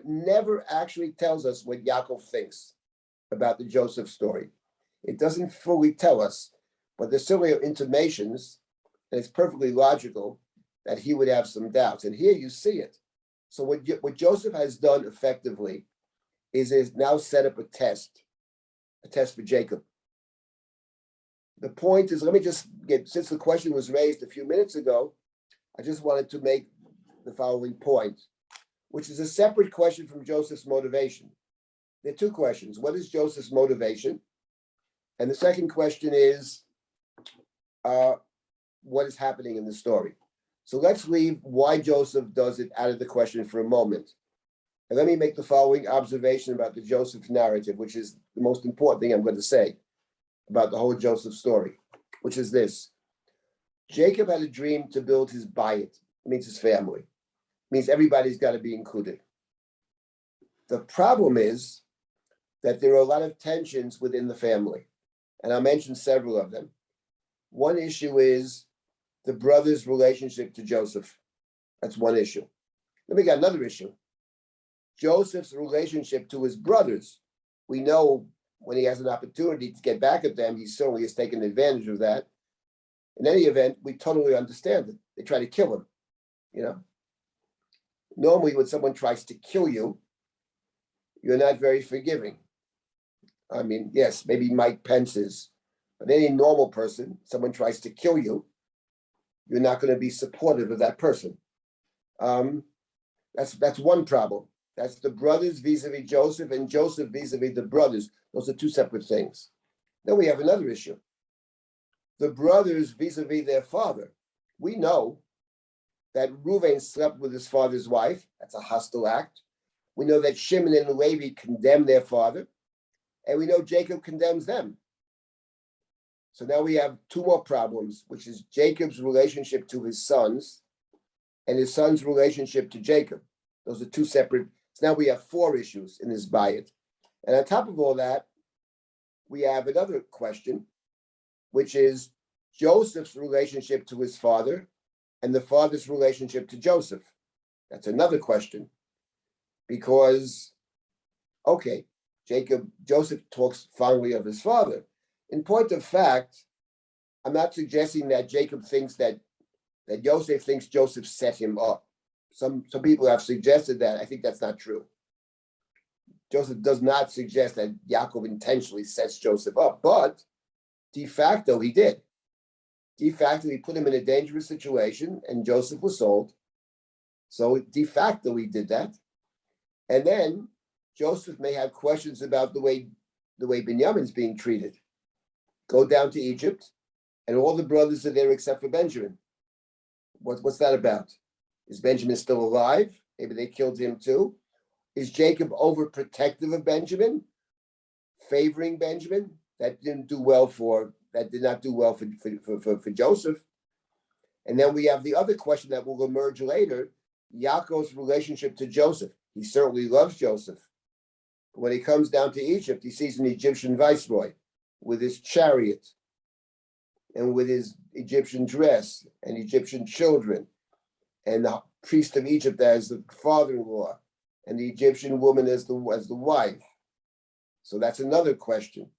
never actually tells us what Yaakov thinks about the Joseph story. It doesn't fully tell us, but there certainly are intimations, and it's perfectly logical that he would have some doubts. And here you see it. So what Joseph has done effectively is now set up a test for Jacob. The point is, let me just since the question was raised a few minutes ago, I just wanted to make the following point, which is a separate question from Joseph's motivation. There are two questions. What is Joseph's motivation? And the second question is, what is happening in the story? So let's leave why Joseph does it out of the question for a moment. And let me make the following observation about the Joseph narrative, which is the most important thing I'm going to say about the whole Joseph story, which is this. Jacob had a dream to build his bayit. It means his family. It means everybody's got to be included. The problem is that there are a lot of tensions within the family, and I'll mention several of them. One issue is the brother's relationship to Joseph. That's one issue. Then we got another issue. Joseph's relationship to his brothers. We know when he has an opportunity to get back at them, he certainly has taken advantage of that. In any event, we totally understand it. They try to kill him, you know. Normally, when someone tries to kill you, you're not very forgiving. I mean, yes, maybe Mike Pence is, but any normal person, someone tries to kill you, you're not going to be supportive of that person. That's one problem. That's the brothers vis-a-vis Joseph and Joseph vis-a-vis the brothers. Those are two separate things. Then we have another issue. The brothers vis-a-vis their father. We know that Reuven slept with his father's wife. That's a hostile act. We know that Shimon and Levi condemn their father. And we know Jacob condemns them. So now we have two more problems, which is Jacob's relationship to his sons and his son's relationship to Jacob. Those are two separate. So now we have four issues in this bayit. And on top of all that, we have another question, which is Joseph's relationship to his father and the father's relationship to Joseph. That's another question. Because, okay, Joseph talks fondly of his father. In point of fact, I'm not suggesting that Jacob thinks that Joseph thinks Joseph set him up. Some people have suggested that. I think that's not true. Joseph does not suggest that Yaakov intentionally sets Joseph up, but de facto he did. De facto he put him in a dangerous situation, and Joseph was sold. So de facto he did that. And then Joseph may have questions about the way Binyamin's being treated. Go down to Egypt, and all the brothers are there except for Benjamin. What's that about? Is Benjamin still alive? Maybe they killed him too. Is Jacob overprotective of Benjamin, favoring Benjamin? That did not do well for Joseph. And then we have the other question that will emerge later: Yaakov's relationship to Joseph. He certainly loves Joseph. But when he comes down to Egypt, he sees an Egyptian viceroy with his chariot and with his Egyptian dress and Egyptian children, and the priest of Egypt as the father-in-law, and the Egyptian woman as the wife. So that's another question.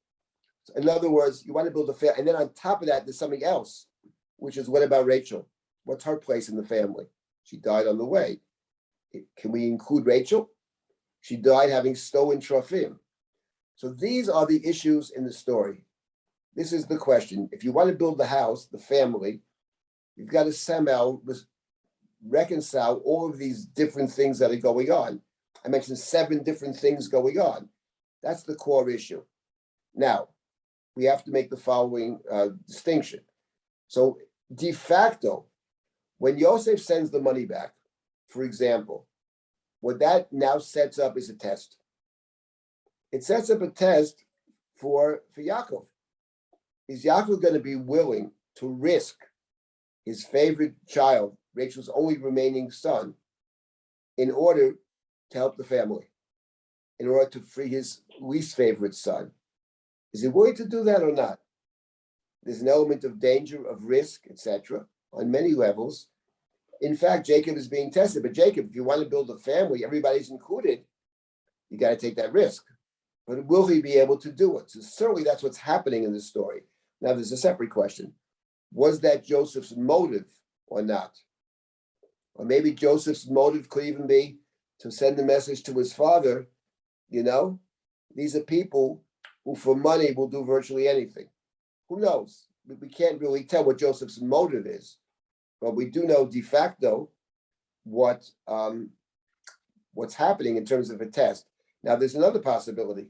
So in other words, you want to build a family, and then on top of that, there's something else, which is, what about Rachel? What's her place in the family? She died on the way. Can we include Rachel? She died having stolen Trophim. So these are the issues in the story. This is the question. If you want to build the house, the family, you've got to somehow reconcile all of these different things that are going on. I mentioned 7 different things going on. That's the core issue. Now, we have to make the following distinction. So de facto, when Yosef sends the money back, for example, what that now sets up is a test. It sets up a test for Yaakov. Is Yaakov going to be willing to risk his favorite child, Rachel's only remaining son, in order to help the family, in order to free his least favorite son? Is he willing to do that or not? There's an element of danger, of risk, etc., on many levels. In fact, Jacob is being tested. But Jacob, if you want to build a family, everybody's included, you got to take that risk. But will he be able to do it? So certainly that's what's happening in this story. Now, there's a separate question. Was that Joseph's motive or not? Or maybe Joseph's motive could even be to send a message to his father, these are people who for money will do virtually anything. Who knows? We can't really tell what Joseph's motive is, but we do know de facto what's happening in terms of a test. Now, there's another possibility.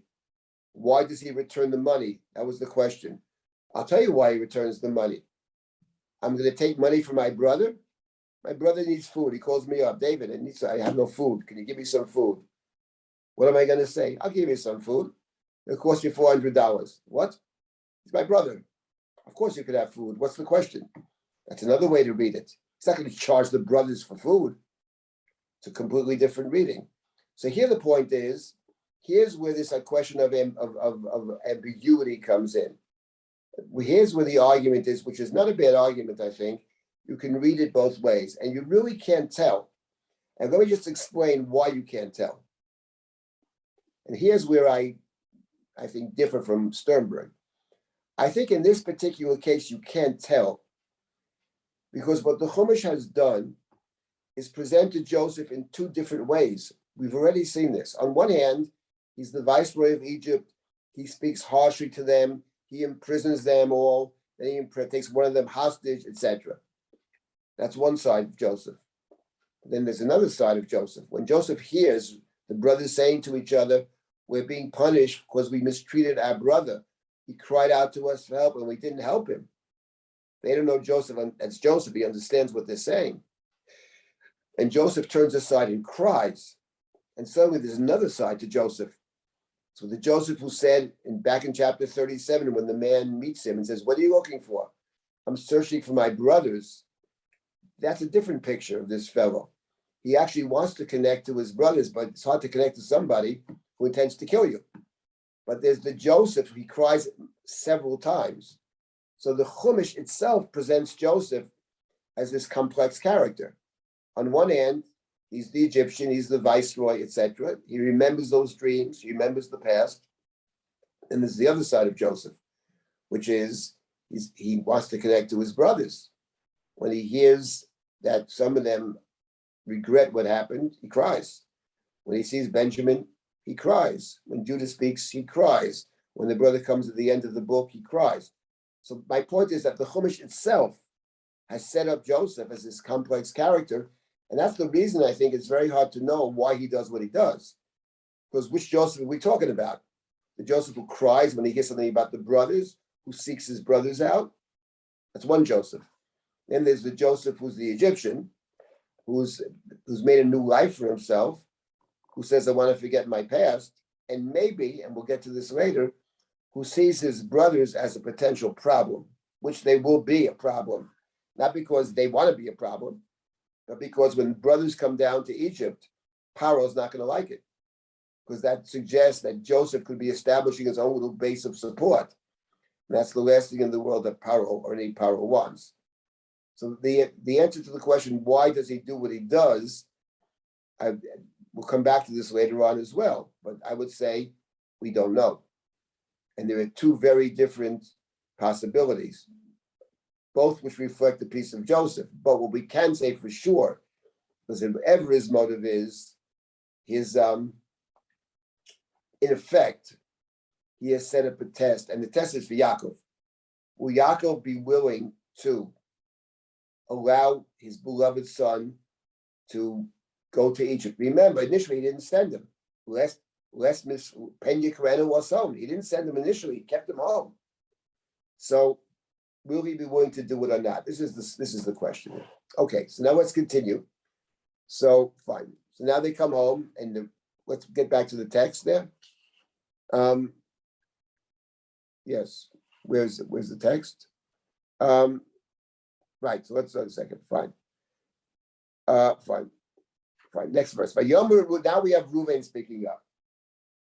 Why does he return the money? That was the question. I'll tell you why he returns the money. I'm going to take money from my brother. My brother needs food. He calls me up. David, I have no food. Can you give me some food? What am I going to say? I'll give you some food. It'll cost you $400. What? He's my brother. Of course you could have food. What's the question? That's another way to read it. He's not going to charge the brothers for food. It's a completely different reading. So here the point is, here's where this question of ambiguity comes in. Here's where the argument is, which is not a bad argument, I think. You can read it both ways, and you really can't tell. And let me just explain why you can't tell. And here's where I think differ from Sternberg. I think in this particular case, you can't tell, because what the Chumash has done is presented Joseph in two different ways. We've already seen this. On one hand, he's the viceroy of Egypt. He speaks harshly to them. He imprisons them all. Then he takes one of them hostage, etc. That's one side of Joseph. Then there's another side of Joseph. When Joseph hears the brothers saying to each other, we're being punished because we mistreated our brother. He cried out to us for help and we didn't help him. They don't know Joseph as Joseph. He understands what they're saying. And Joseph turns aside and cries. And suddenly there's another side to Joseph. So the Joseph who said back in chapter 37, when the man meets him and says, what are you looking for? I'm searching for my brothers. That's a different picture of this fellow. He actually wants to connect to his brothers, but it's hard to connect to somebody who intends to kill you. But there's the Joseph, he cries several times. So the Chumash itself presents Joseph as this complex character. On one hand, he's the Egyptian, he's the viceroy, etc. He remembers those dreams, he remembers the past. And there's the other side of Joseph, which is he wants to connect to his brothers. When he hears that some of them regret what happened, he cries. When he sees Benjamin, he cries. When Judah speaks, he cries. When the brother comes at the end of the book, he cries. So my point is that the Chumash itself has set up Joseph as this complex character. And that's the reason I think it's very hard to know why he does what he does. Because which Joseph are we talking about? The Joseph who cries when he hears something about the brothers, who seeks his brothers out? That's one Joseph. Then there's the Joseph who's the Egyptian, who's made a new life for himself, who says, I want to forget my past, and maybe, and we'll get to this later, who sees his brothers as a potential problem, which they will be a problem, not because they want to be a problem, but because when brothers come down to Egypt, Paro's not going to like it, because that suggests that Joseph could be establishing his own little base of support. And that's the last thing in the world that Paro or any Paro wants. So the answer to the question, why does he do what he does? We'll come back to this later on as well, but I would say we don't know. And there are two very different possibilities, both which reflect the piece of Joseph. But what we can say for sure, because whatever his motive is, his in effect, he has set up a test, and the test is for Yaakov. Will Yaakov be willing to allow his beloved son to go to Egypt? Remember, initially he didn't send him. Lest Miss Penya Karena was home. He didn't send him initially, he kept him home. So will he be willing to do it or not? This is the question. Okay, so now let's continue. So fine. So now they come home, and let's get back to the text there. Yes, where's the text? Right, so let's a second. Fine. Fine. Next verse. Now we have Reuven speaking up.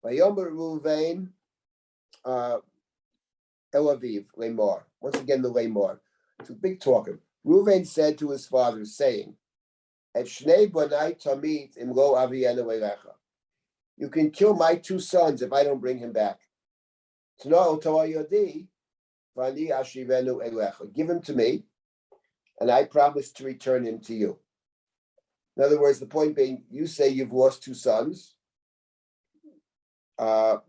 Vayomer Reuven El Aviv Lemor. Once again, the Lemor. It's a big talker. Reuven said to his father, saying, "Et shnei banai tamid im lo avienu elecha." You can kill my two sons if I don't bring him back. Tno oto yodi v'ani ashivenu elecha. Give him to me, and I promise to return him to you. In other words, the point being, you say you've lost two sons, so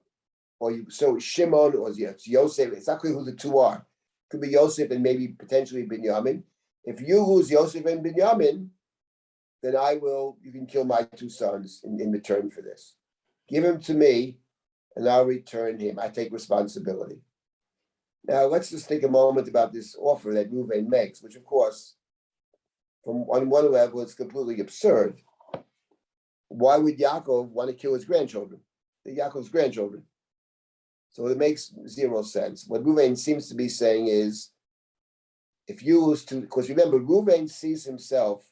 Shimon or it's Yosef. It's not clear who the two are. It could be Yosef and maybe potentially Binyamin. If you lose Yosef and Binyamin, then you can kill my two sons in return for this. Give him to me, and I'll return him. I take responsibility. Now, let's just take a moment about this offer that Reuven makes, which, of course, on one level, it's completely absurd. Why would Yaakov want to kill his grandchildren? Yaakov's grandchildren. So it makes zero sense. What Reuven seems to be saying is, if you lose two, because remember, Reuven sees himself,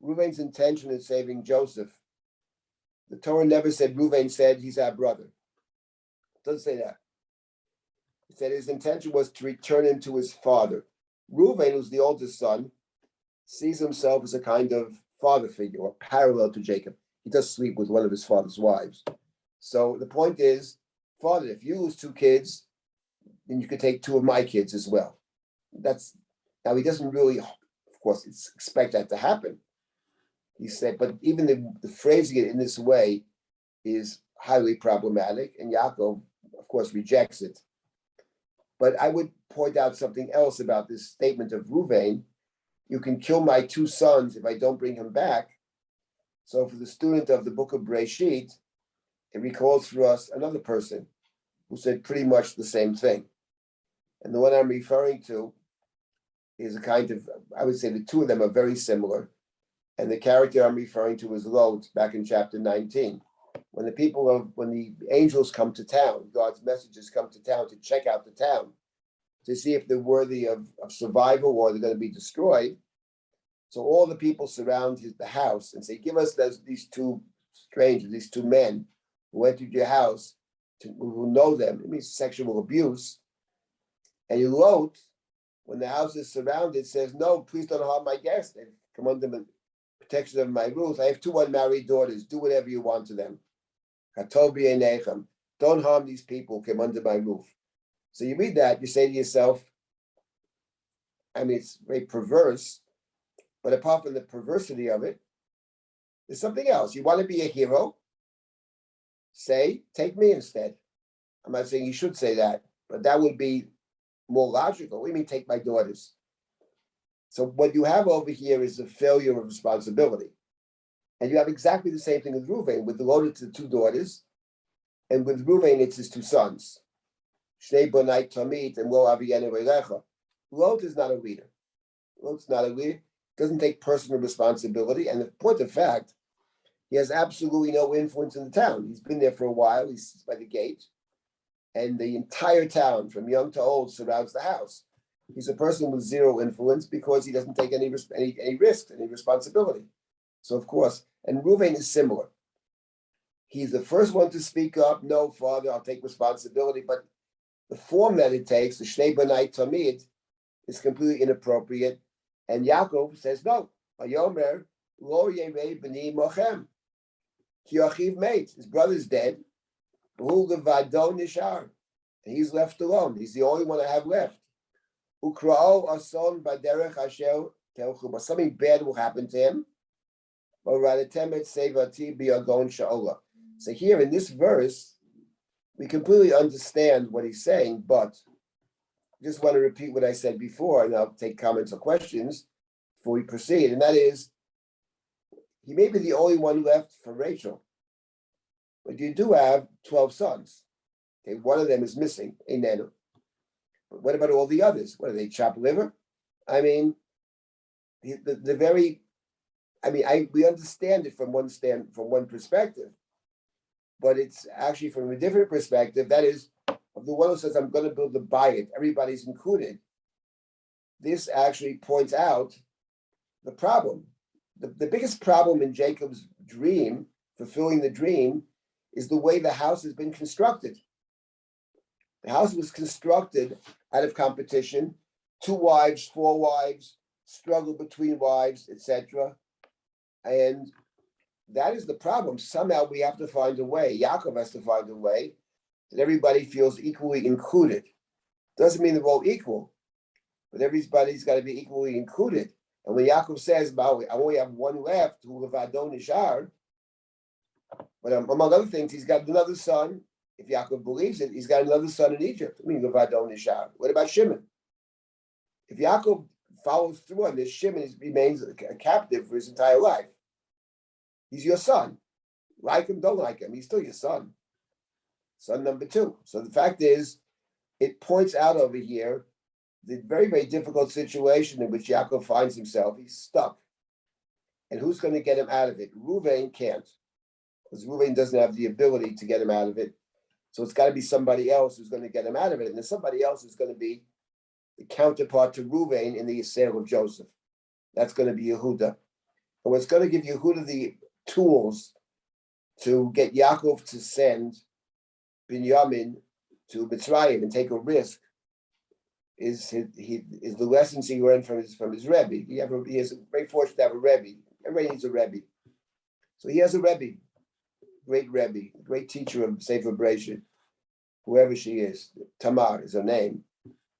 Reuven's intention is saving Joseph. The Torah never said Reuven said he's our brother. It doesn't say that. It said his intention was to return him to his father. Reuven, who's the oldest son, sees himself as a kind of father figure or parallel to Jacob. He does sleep with one of his father's wives. So the point is, Father, if you lose two kids, then you could take two of my kids as well. That's now he doesn't really, of course, expect that to happen. He said, but even the phrasing it in this way is highly problematic, and Yaakov, of course, rejects it. But I would point out something else about this statement of Reuven. You can kill my two sons if I don't bring him back. So for the student of the book of Breshit, it recalls for us another person who said pretty much the same thing. And the one I'm referring to is a kind of, I would say the two of them are very similar. And the character I'm referring to is Lot back in chapter 19. When the angels come to town, God's messengers come to town to check out the town, to see if they're worthy of survival or they're going to be destroyed. So all the people surround the house and say, give us these two strangers, these two men who went to your house, who know them. It means sexual abuse. And Lot, when the house is surrounded, says, no, please don't harm my guests. They come under the protection of my roof. I have two unmarried daughters. Do whatever you want to them. Don't harm these people who come under my roof. So you read that, you say to yourself, I mean, it's very perverse, but apart from the perversity of it, there's something else. You want to be a hero? Say, take me instead. I'm not saying you should say that, but that would be more logical. What do you mean, take my daughters? So what you have over here is a failure of responsibility. And you have exactly the same thing with Reuven. With Lot, it's the two daughters. And with Reuven, it's his two sons. Shnei bonai tamid and lo aviyenu elecha. Lot is not a leader. Lot's not a leader. Doesn't take personal responsibility. And the point of fact, he has absolutely no influence in the town. He's been there for a while. He's by the gate. And the entire town, from young to old, surrounds the house. He's a person with zero influence because he doesn't take any risks, any responsibility. So, of course, and Reuven is similar. He's the first one to speak up. No, Father, I'll take responsibility. But the form that it takes, the Shnei B'nai Tamid, is completely inappropriate. And Yaakov says, no. Vayomer lo yerei b'ni mochem. Ki achiv meit. His brother's dead. V'hu levado nishar. And he's left alone. He's the only one I have left. Ukra'o ason b'derech asher telchu. But something bad will happen to him. So here in this verse, we completely understand what he's saying, but I just want to repeat what I said before, and I'll take comments or questions before we proceed. And that is, he may be the only one left for Rachel, but you do have 12 sons. Okay, one of them is missing, a nenu. But what about all the others? What are they, chopped liver? I mean, we understand it from one perspective, but it's actually from a different perspective. That is, of the one who says, I'm going to build the bayit, everybody's included. This actually points out the problem. The biggest problem in Jacob's dream, fulfilling the dream, is the way the house has been constructed. The house was constructed out of competition, 2 wives, 4 wives, struggle between wives, etc. And that is the problem. Somehow we have to find a way. Yaakov has to find a way that everybody feels equally included. Doesn't mean they're all equal, but everybody's got to be equally included. And when Yaakov says, I only have one left, who levado nishar, but among other things, he's got another son. If Yaakov believes it, he's got another son in Egypt. I mean, levado nishar. What about Shimon? If Yaakov follows through on this, Shimon remains a captive for his entire life. He's your son. Like him, don't like him. He's still your son. Son number 2. So the fact is, it points out over here the very, very difficult situation in which Yaakov finds himself. He's stuck. And who's going to get him out of it? Reuven can't. because Reuven doesn't have the ability to get him out of it. So it's got to be somebody else who's going to get him out of it. And there's somebody else who's going to be the counterpart to Reuven in the sale of Joseph. That's going to be Yehuda. And what's going to give Yehuda the tools to get Yaakov to send Binyamin to Mitzrayim and take a risk is the lessons he learned from his Rebbe. He is very fortunate to have a Rebbe. Everybody needs a Rebbe. So he has a Rebbe, great teacher of Sefer Bereshit, whoever she is. Tamar is her name.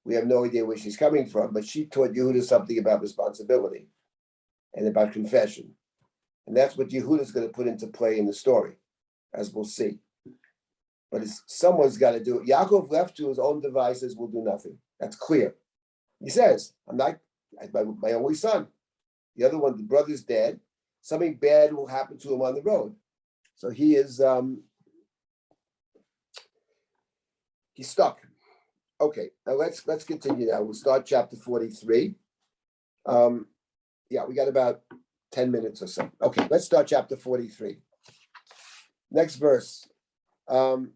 We have no idea where she's coming from, but she taught Yehuda something about responsibility and about confession. And that's what Yehuda is going to put into play in the story, as we'll see. But someone's got to do it. Yaakov, left to his own devices, will do nothing. That's clear. He says, I'm not my only son. The other one, the brother's dead. Something bad will happen to him on the road. So he is he's stuck. Okay, now let's continue now. We'll start chapter 43. We got about 10 minutes or so. Okay, let's start chapter 43. Next verse. Hara'av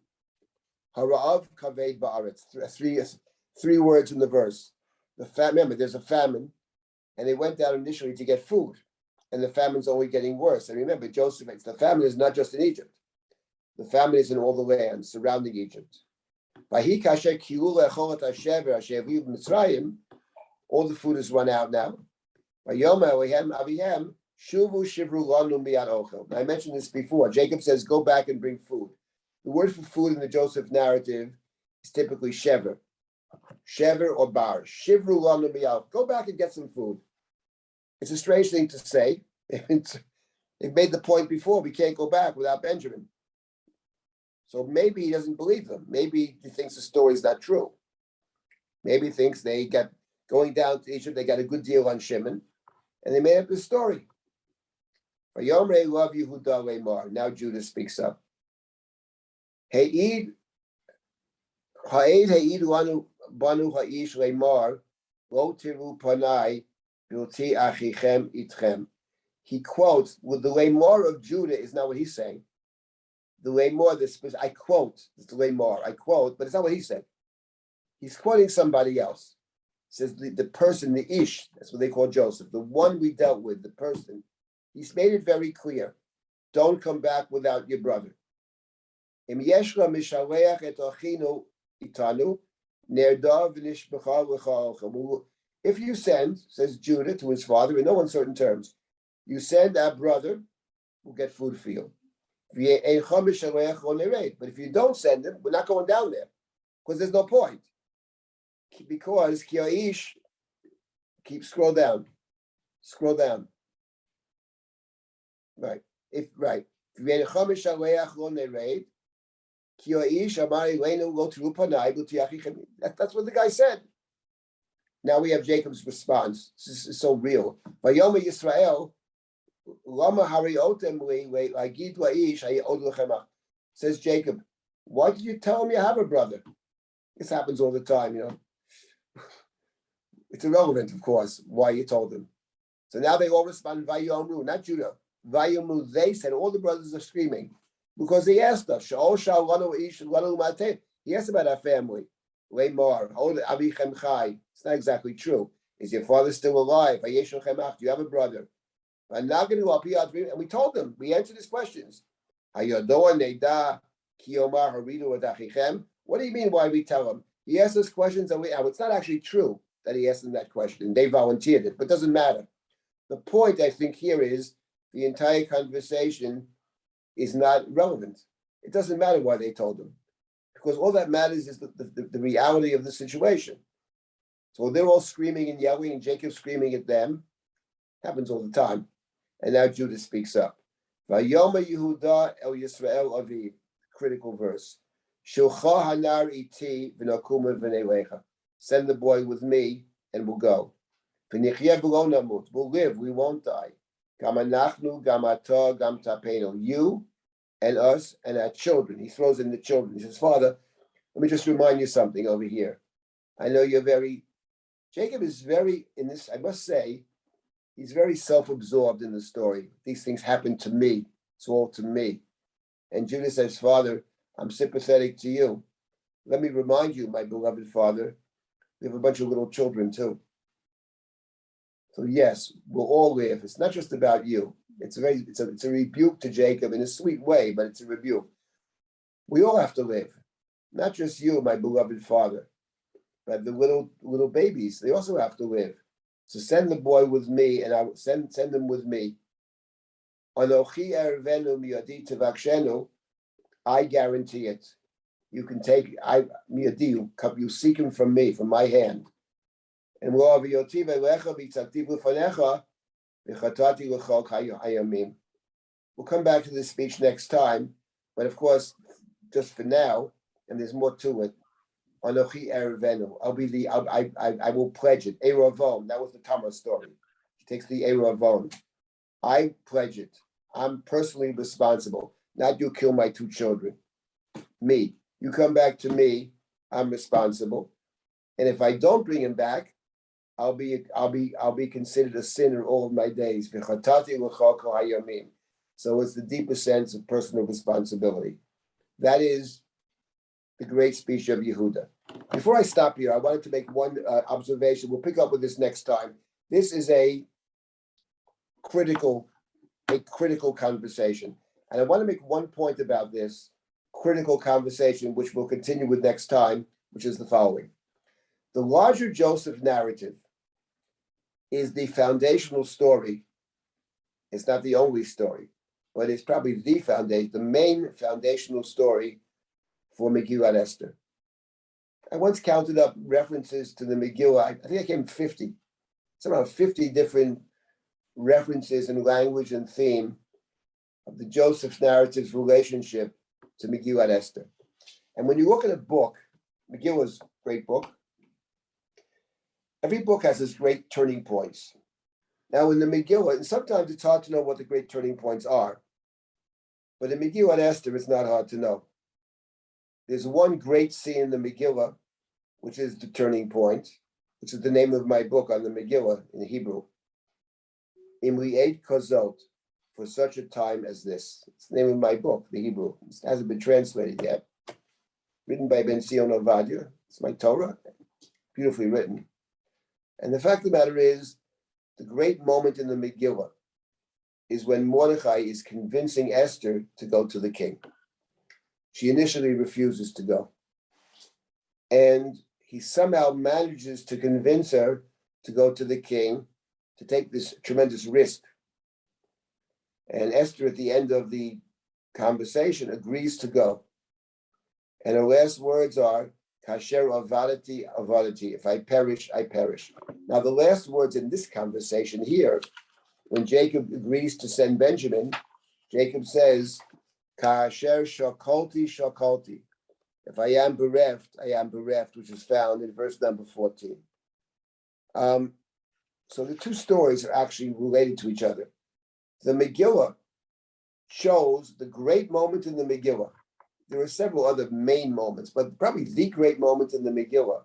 kaved ba'aretz. Three words in the verse. Remember, there's a famine, and they went out initially to get food, and the famine's only getting worse. And remember, the famine is not just in Egypt. The famine is in all the lands surrounding Egypt. All the food is run out now. I mentioned this before. Jacob says, go back and bring food. The word for food in the Joseph narrative is typically shever. Shever or bar. Shivru lanu miyal. Go back and get some food. It's a strange thing to say. They've made the point before, we can't go back without Benjamin. So maybe he doesn't believe them. Maybe he thinks the story is not true. Maybe he thinks they got going down to Egypt, they got a good deal on Shimon, and they made up the story. Now Judah speaks up. He quotes, with the lemor of Judah is not what he's saying. The lemor, I quote, it's the lemor, I quote, but it's not what he said. He's quoting somebody else. Says the person, the ish, that's what they call Joseph, the one we dealt with, the person. He's made it very clear. Don't come back without your brother. If you send, says Judah to his father in no uncertain terms, you send our brother, we'll get food for you. But if you don't send him, we're not going down there because there's no point. Because Kiaish, scroll down. Right. That's what the guy said. Now we have Jacob's response. This is so real. Vayoma Yisrael, Lama Hariotem says Jacob, why did you tell him you have a brother? This happens all the time, you know. It's irrelevant, of course, why you told him. So now they all respond, Vayomru, not Judah. Vayomru, they said, all the brothers are screaming because he asked us. He asked about our family. It's not exactly true. Is your father still alive? Do you have a brother? And we told them, we answered his questions. What do you mean, why we tell him? He asked us questions, and it's not actually true that he asked them that question. They volunteered it, but it doesn't matter. The point, I think, here is the entire conversation is not relevant. It doesn't matter why they told him, because all that matters is the reality of the situation. So they're all screaming and yelling, and Jacob screaming at them. Happens all the time. And now Judah speaks up. Vayoma Yehuda el Yisrael aviv. Critical verse. Shulcha hanar iti v'nakuma v'nelecha. Send the boy with me, and we'll go. V'nichyeh v'lo namut. We'll live. We won't die. Gam anachnu, gam ata, gam tapenu. You and us and our children. He throws in the children. He says, Father, let me just remind you something over here. I know Jacob is very, in this, I must say, he's very self-absorbed in the story. These things happen to me. It's all to me. And Judah says, Father, I'm sympathetic to you. Let me remind you, my beloved father, we have a bunch of little children too. So yes, we'll all live. It's not just about you. It's a rebuke to Jacob in a sweet way, but it's a rebuke. We all have to live, not just you, my beloved father, but the little babies. They also have to live. So send the boy with me, and I will send them with me. Anochi ervenu miyadi tevakshenu. I guarantee it. You can take miyadi. You seek him from me, from my hand. And we'll come back to this speech next time, but of course, just for now, and there's more to it. Anochi erevenu. I will pledge it. Eravon. That was the Tamar story. She takes the Eravon. I pledge it. I'm personally responsible. Not you kill my 2 children. Me. You come back to me. I'm responsible. And if I don't bring him back, I'll be considered a sinner all of my days. So it's the deepest sense of personal responsibility. That is the great speech of Yehuda. Before I stop here, I wanted to make one observation. We'll pick up with this next time. This is a critical conversation. And I want to make one point about this critical conversation, which we'll continue with next time, which is the following. The larger Joseph narrative is the foundational story. It's not the only story, but it's probably the main foundational story for Megillat Esther. I once counted up references to the Megillah. I think I came 50. It's around 50 different references in language and theme of the Joseph narrative's relationship to Megillat Esther. And when you look at a book, Megillah's a great book. Every book has its great turning points. Now in the Megillah, and sometimes it's hard to know what the great turning points are, but in Megillat Esther, it's not hard to know. There's one great scene in the Megillah, which is the turning point, which is the name of my book on the Megillah in Hebrew. Imri'et Kozot, for such a time as this. It's the name of my book, the Hebrew. It hasn't been translated yet. Written by Ben Zion Ovadia. It's my Torah, beautifully written. And the fact of the matter is, the great moment in the Megillah is when Mordechai is convincing Esther to go to the king. She initially refuses to go. And he somehow manages to convince her to go to the king, to take this tremendous risk. And Esther, at the end of the conversation, agrees to go. And her last words are, Kasher avadati, avadati. If I perish, I perish. Now, the last words in this conversation here, when Jacob agrees to send Benjamin, Jacob says, Kasher shakolti, shakolti. If I am bereft, I am bereft, which is found in verse number 14. So the two stories are actually related to each other. The Megillah shows the great moment in the Megillah. There are several other main moments, but probably the great moment in the Megillah,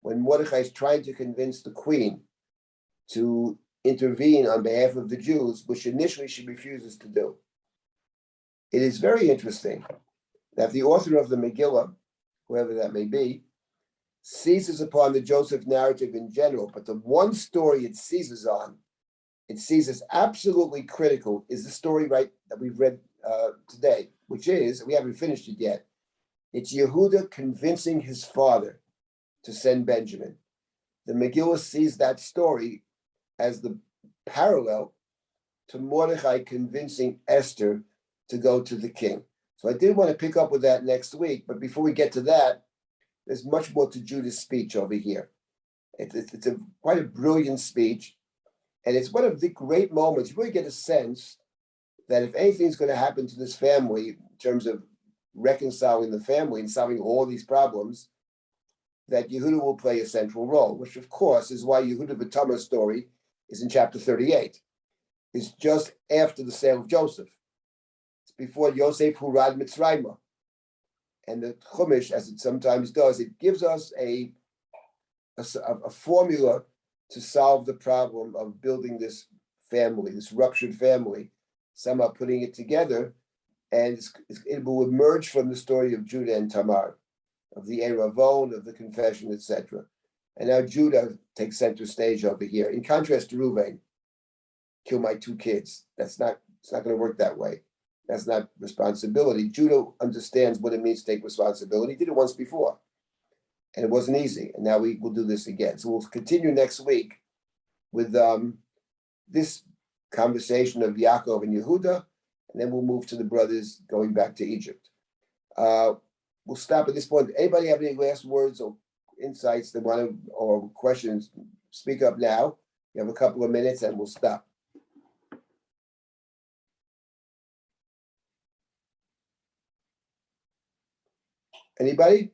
when Mordechai is trying to convince the queen to intervene on behalf of the Jews, which initially she refuses to do. It is very interesting that the author of the Megillah, whoever that may be, seizes upon the Joseph narrative in general, but the one story it seizes absolutely critical, is the story that we've read today, which is, we haven't finished it yet, it's Yehuda convincing his father to send Benjamin. The Megillah sees that story as the parallel to Mordechai convincing Esther to go to the king. So I did want to pick up with that next week, but before we get to that, there's much more to Judah's speech over here. It's quite a brilliant speech, and it's one of the great moments. You really get a sense that if anything's going to happen to this family in terms of reconciling the family and solving all these problems, that Yehuda will play a central role, which of course is why Yehuda V'Tamar's story is in chapter 38. It's just after the sale of Joseph. It's before Yosef Hurad Mitzrayma. And the Chumash, as it sometimes does, it gives us a formula to solve the problem of building this family, this ruptured family, somehow putting it together and it will emerge from the story of Judah and Tamar, of the Eravon, of the confession, etc. And now Judah takes center stage over here. In contrast to Reuven, kill my 2 kids. It's not going to work that way. That's not responsibility. Judah understands what it means to take responsibility. He did it once before, and it wasn't easy. And now we will do this again. So we'll continue next week with this conversation of Yaakov and Yehuda, and then we'll move to the brothers going back to Egypt. We'll stop at this point. Anybody have any last words or insights that want to, or questions? Speak up now. You have a couple of minutes, and we'll stop. Anybody?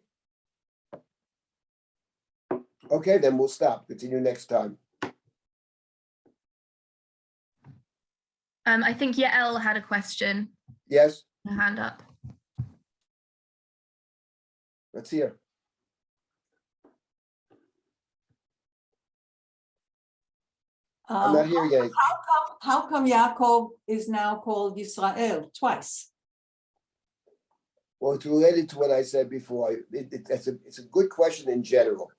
Okay, then we'll stop. Continue next time. I think Yael had a question. Yes, Her hand up. let's hear. I'm not hearing anything. How come Yaakov is now called Yisrael twice? Well, it's related to what I said before. It's a good question in general.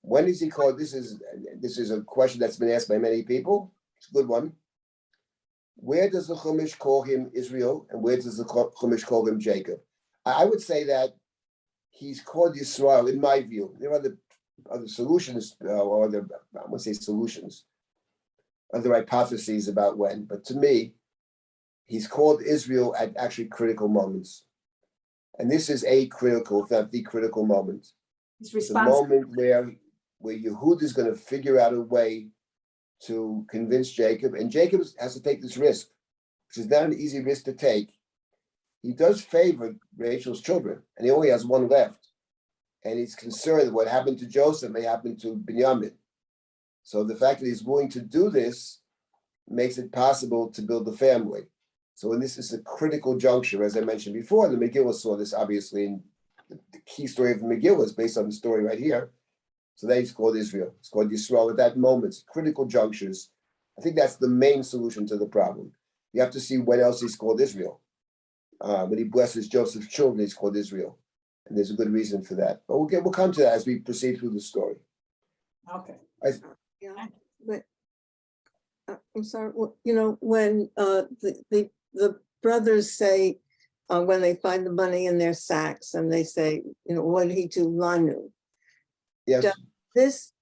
When is he called? This is a question that's been asked by many people. It's a good one. Where does the Chumash call him Israel, and where does the Chumash call him Jacob? I would say that he's called Yisrael, in my view. There are other solutions, or other, I won't say solutions, other hypotheses about when, but to me, he's called Israel at actually critical moments. And this is a critical, if not the critical moment. He's It's a responsible. moment where Yehuda is going to figure out a way to convince Jacob, and Jacob has to take this risk, which is not an easy risk to take. He does favor Rachel's children, and he only has one left. And he's concerned that what happened to Joseph may happen to Binyamin. So the fact that he's willing to do this makes it possible to build a family. So when this is a critical juncture, as I mentioned before, the Megillah saw this obviously, in the key story of the Megillah is based on the story right here. So that he's called Israel. It's called Yisrael at that moment, critical junctures. I think that's the main solution to the problem. You have to see when else he's called Israel. When he blesses Joseph's children, he's called Israel. And there's a good reason for that. But we'll come to that as we proceed through the story. Okay. Yeah, but I'm sorry. When the brothers say when they find the money in their sacks, and they say, what did he do, Lanu? Yes. Does this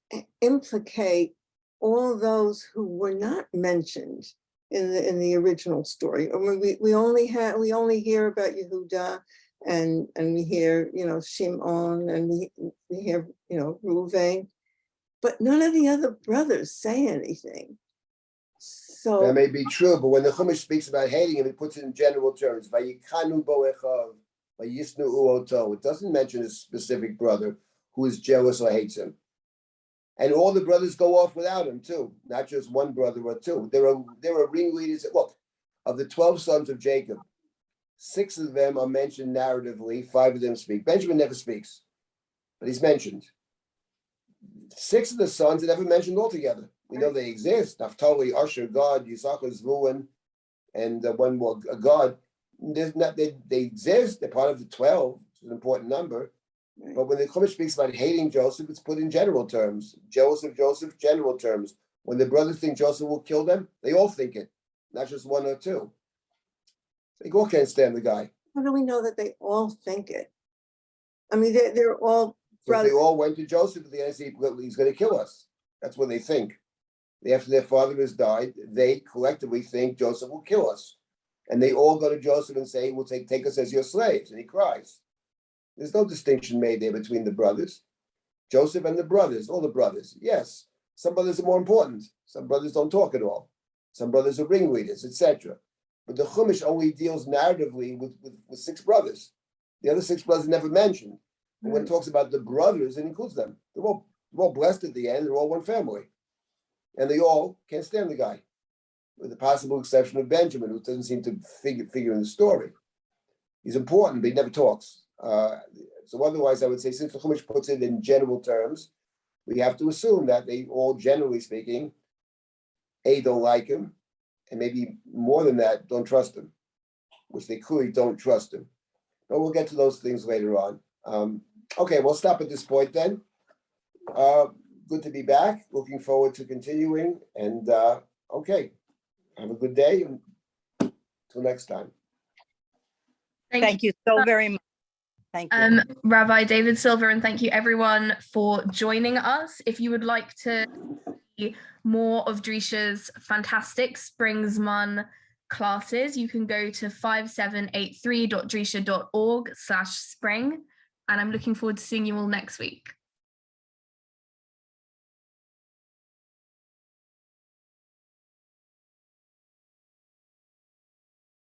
implicate all those who were not mentioned in the original story? I mean, we only hear about Yehuda, and we hear Shimon, and we hear Reuven, but none of the other brothers say anything. So That may be true, but when the Chumash speaks about hating him, it puts it in general terms. Vayikanu bo echav, vayisnu uoto. It doesn't mention a specific brother who is jealous or hates him. And all the brothers go off without him too, not just one brother or two. There are ringleaders. Look, of the 12 sons of Jacob, 6 of them are mentioned narratively, 5 of them speak. Benjamin never speaks, but he's mentioned. 6 of the sons are never mentioned altogether. We know they exist. Naphtali, Asher, Gad, Yisachar, Zvulun, and one more, Gad. They exist. They're part of the 12. It's an important number. But when the Chumash speaks about hating Joseph, it's put in general terms. Joseph, general terms. When the brothers think Joseph will kill them, they all think it, not just 1 or 2. They all can't stand the guy. how do we know that they all think it? I mean, they're all So if brothers. they all went to Joseph at the end, he's going to kill us. That's what they think. After their father has died, they collectively think Joseph will kill us. And they all go to Joseph and say, "We'll take us as your slaves." And he cries. There's no distinction made there between the brothers. Joseph and the brothers, all the brothers. Yes, some brothers are more important. Some brothers don't talk at all. Some brothers are ringleaders, etc. But the Chumash only deals narratively with 6 brothers. The other 6 brothers are never mentioned. But when it talks about the brothers, it includes them. They're all blessed at the end. They're all one family. And they all can't stand the guy, with the possible exception of Benjamin, who doesn't seem to figure in the story. He's important, but he never talks. So otherwise, I would say, since the Chumash puts it in general terms, we have to assume that they all, generally speaking, A, don't like him, and maybe more than that, don't trust him. which they clearly don't trust him. But we'll get to those things later on. Okay, we'll stop at this point then. Good to be back. Looking forward to continuing. And okay, have a good day. Until next time. Thank you so very much. Thank you. Rabbi David Silber, and thank you everyone for joining us. If you would like to see more of Drisha's fantastic Spring Zman classes, you can go to 5783.drisha.org/spring. And I'm looking forward to seeing you all next week.